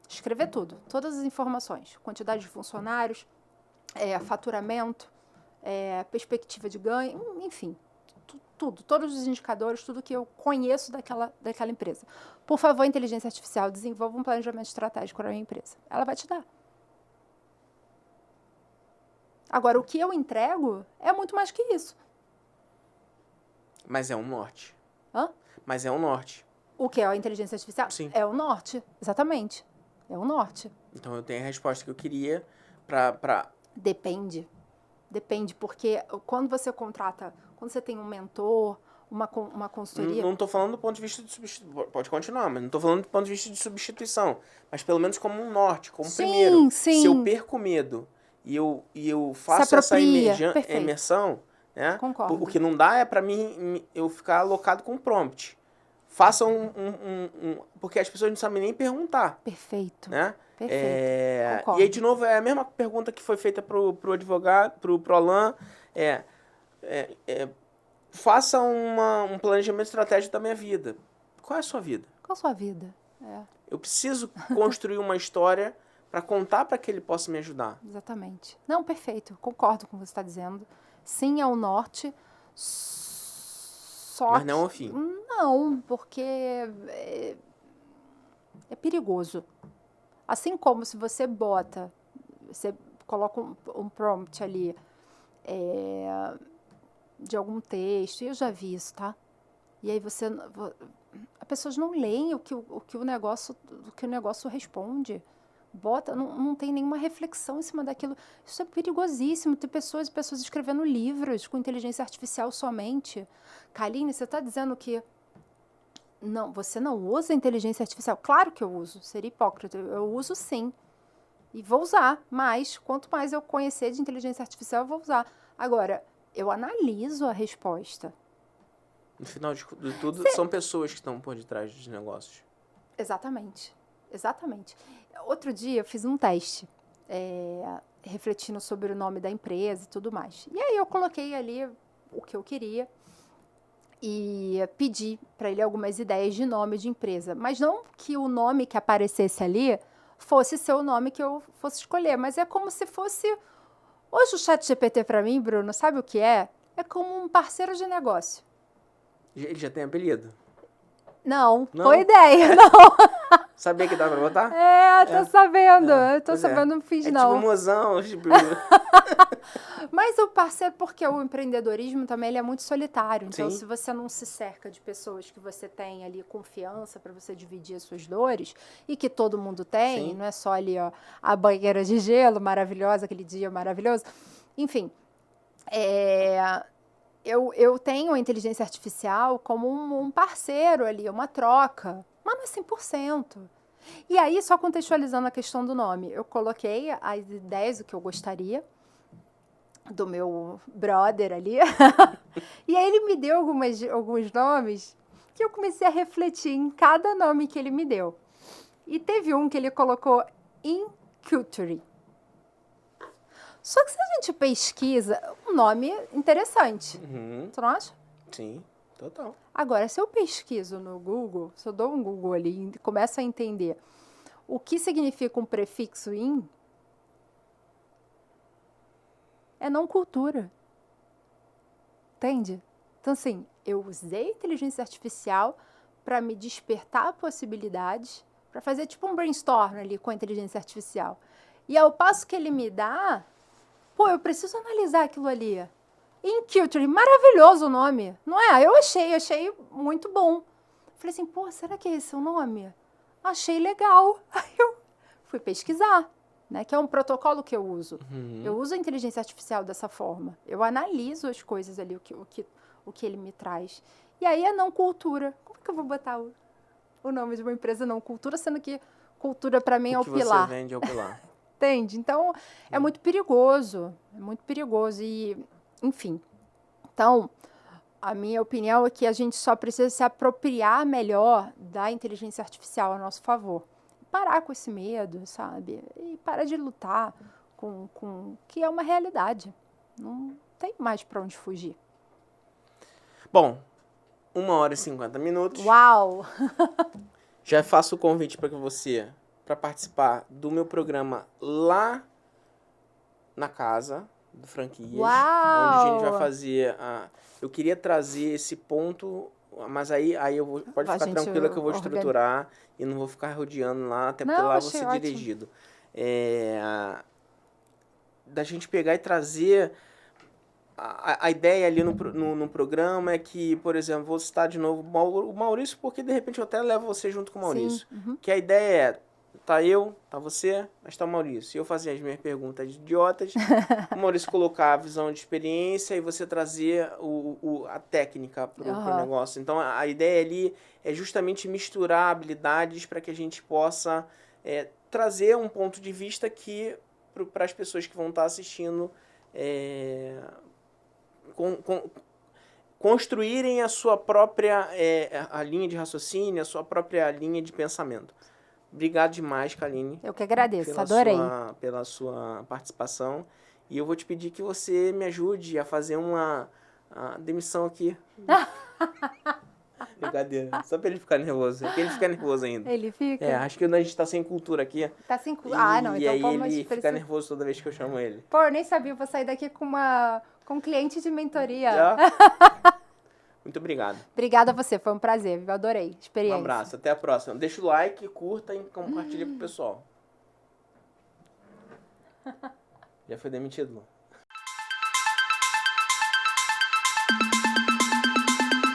escrever tudo, todas as informações, quantidade de funcionários, faturamento, perspectiva de ganho, enfim, tudo, todos os indicadores, tudo que eu conheço daquela empresa. Por favor, inteligência artificial, desenvolva um planejamento estratégico para a minha empresa. Ela vai te dar. Agora, o que eu entrego é muito mais que isso. Mas é um norte. Hã? Mas é um norte. O que é a inteligência artificial? Sim. É o norte, exatamente. É o norte. Então, eu tenho a resposta que eu queria para... Depende, porque quando você contrata, quando você tem um mentor, uma consultoria... Não estou falando do ponto de vista de substituição, pode continuar, mas não estou falando do ponto de vista de substituição, mas pelo menos como um norte, como primeiro. Sim. Se eu perco medo e eu faço essa imersão, né? Concordo. O que não dá é para mim eu ficar alocado com prompt. Faça porque as pessoas não sabem nem perguntar. Perfeito. Né? Perfeito. Concordo. E aí, de novo, é a mesma pergunta que foi feita pro advogado, pro Alan. Faça um planejamento estratégico da minha vida. Qual é a sua vida? Qual a sua vida? Eu preciso construir uma história para contar para que ele possa me ajudar. Exatamente. Não, perfeito. Concordo com o que você está dizendo. Sim, é o norte. Mas não é o fim. Não, porque é perigoso. Assim como se você coloca um prompt ali de algum texto, e eu já vi isso, tá? E aí as pessoas não leem o que o negócio responde. Não tem nenhuma reflexão em cima daquilo. Isso é perigosíssimo. Tem pessoas e pessoas escrevendo livros com inteligência artificial somente. Kaline, você está dizendo que você não usa inteligência artificial? Claro que eu uso. Seria hipócrita. Eu uso sim. E vou usar. Mas, quanto mais eu conhecer de inteligência artificial, eu vou usar. Agora, eu analiso a resposta. No final de tudo, são pessoas que estão por detrás dos negócios. Exatamente. Outro dia eu fiz um teste, refletindo sobre o nome da empresa e tudo mais. E aí eu coloquei ali o que eu queria e pedi para ele algumas ideias de nome de empresa. Mas não que o nome que aparecesse ali fosse ser o nome que eu fosse escolher, mas é como se fosse... Hoje o ChatGPT para mim, Bruno, sabe o que é? É como um parceiro de negócio. Ele já tem apelido? Não, foi ideia, não. Sabia que dava pra botar? Tô sabendo. Não fiz, não. Tipo mozão. Mas o parceiro, porque o empreendedorismo também ele é muito solitário. Então, Sim. Se você não se cerca de pessoas que você tem ali confiança para você dividir as suas dores, e que todo mundo tem, Sim. não é só ali a banheira de gelo maravilhosa, aquele dia maravilhoso. Enfim, eu tenho a inteligência artificial como um parceiro ali, uma troca, mas não é 100%. E aí, só contextualizando a questão do nome, eu coloquei as ideias, o que eu gostaria, do meu brother ali. E aí ele me deu alguns nomes que eu comecei a refletir em cada nome que ele me deu. E teve um que ele colocou Inculture. Só que se a gente pesquisa, um nome interessante. Tu não acha? Sim, total. Agora, se eu pesquiso no Google, se eu dou um Google ali e começo a entender o que significa um prefixo in, é não cultura. Entende? Então, assim, eu usei inteligência artificial para me despertar possibilidades, para fazer tipo um brainstorm ali com a inteligência artificial. E ao passo que ele me dá, pô, eu preciso analisar aquilo ali. Inculture, maravilhoso o nome, não é? Eu achei muito bom. Falei assim, pô, será que é esse o nome? Achei legal. Aí eu fui pesquisar, né? Que é um protocolo que eu uso. Eu uso a inteligência artificial dessa forma. Eu analiso as coisas ali, o que ele me traz. E aí a não cultura. Como que eu vou botar o nome de uma empresa não cultura, sendo que cultura para mim é o pilar? O que você vende é o pilar. Entende? Então, é muito perigoso. É muito perigoso. E, enfim. Então, a minha opinião é que a gente só precisa se apropriar melhor da inteligência artificial a nosso favor. Parar com esse medo, sabe? E parar de lutar com que é uma realidade. Não tem mais para onde fugir. Bom, 1h50. Uau! Já faço o convite para você para participar do meu programa lá na casa do Franquias. Uau! Onde a gente vai fazer eu queria trazer esse ponto, mas aí pode ficar tranquila que eu vou estruturar e não vou ficar rodeando lá, até porque lá eu vou ser dirigido. Da gente pegar e trazer a ideia ali no programa é que, por exemplo, vou citar de novo o Maurício, porque de repente eu até levo você junto com o Maurício. Que a ideia é, tá eu, tá você, mas tá o Maurício. E eu fazia as minhas perguntas idiotas, o Maurício colocar a visão de experiência e você trazer a técnica pro negócio. Então a ideia ali é justamente misturar habilidades para que a gente possa trazer um ponto de vista que para as pessoas que vão estar assistindo construírem a sua própria a linha de raciocínio, a sua própria linha de pensamento. Obrigado demais, Kaline. Eu que agradeço, adorei. Pela sua participação. E eu vou te pedir que você me ajude a fazer uma demissão aqui. Brincadeira. Só pra ele ficar nervoso. Porque ele fica nervoso ainda. Ele fica? Acho que a gente tá sem cultura aqui. Tá sem cultura. Não. E então aí ele fica nervoso toda vez que eu chamo ele. Pô, eu nem sabia. Eu vou sair daqui com um cliente de mentoria. Já? Muito obrigado. Obrigada a você. Foi um prazer. Eu adorei. Experiência. Um abraço. Até a próxima. Deixa o like, curta e compartilha pro pessoal. Já foi demitido, Lu?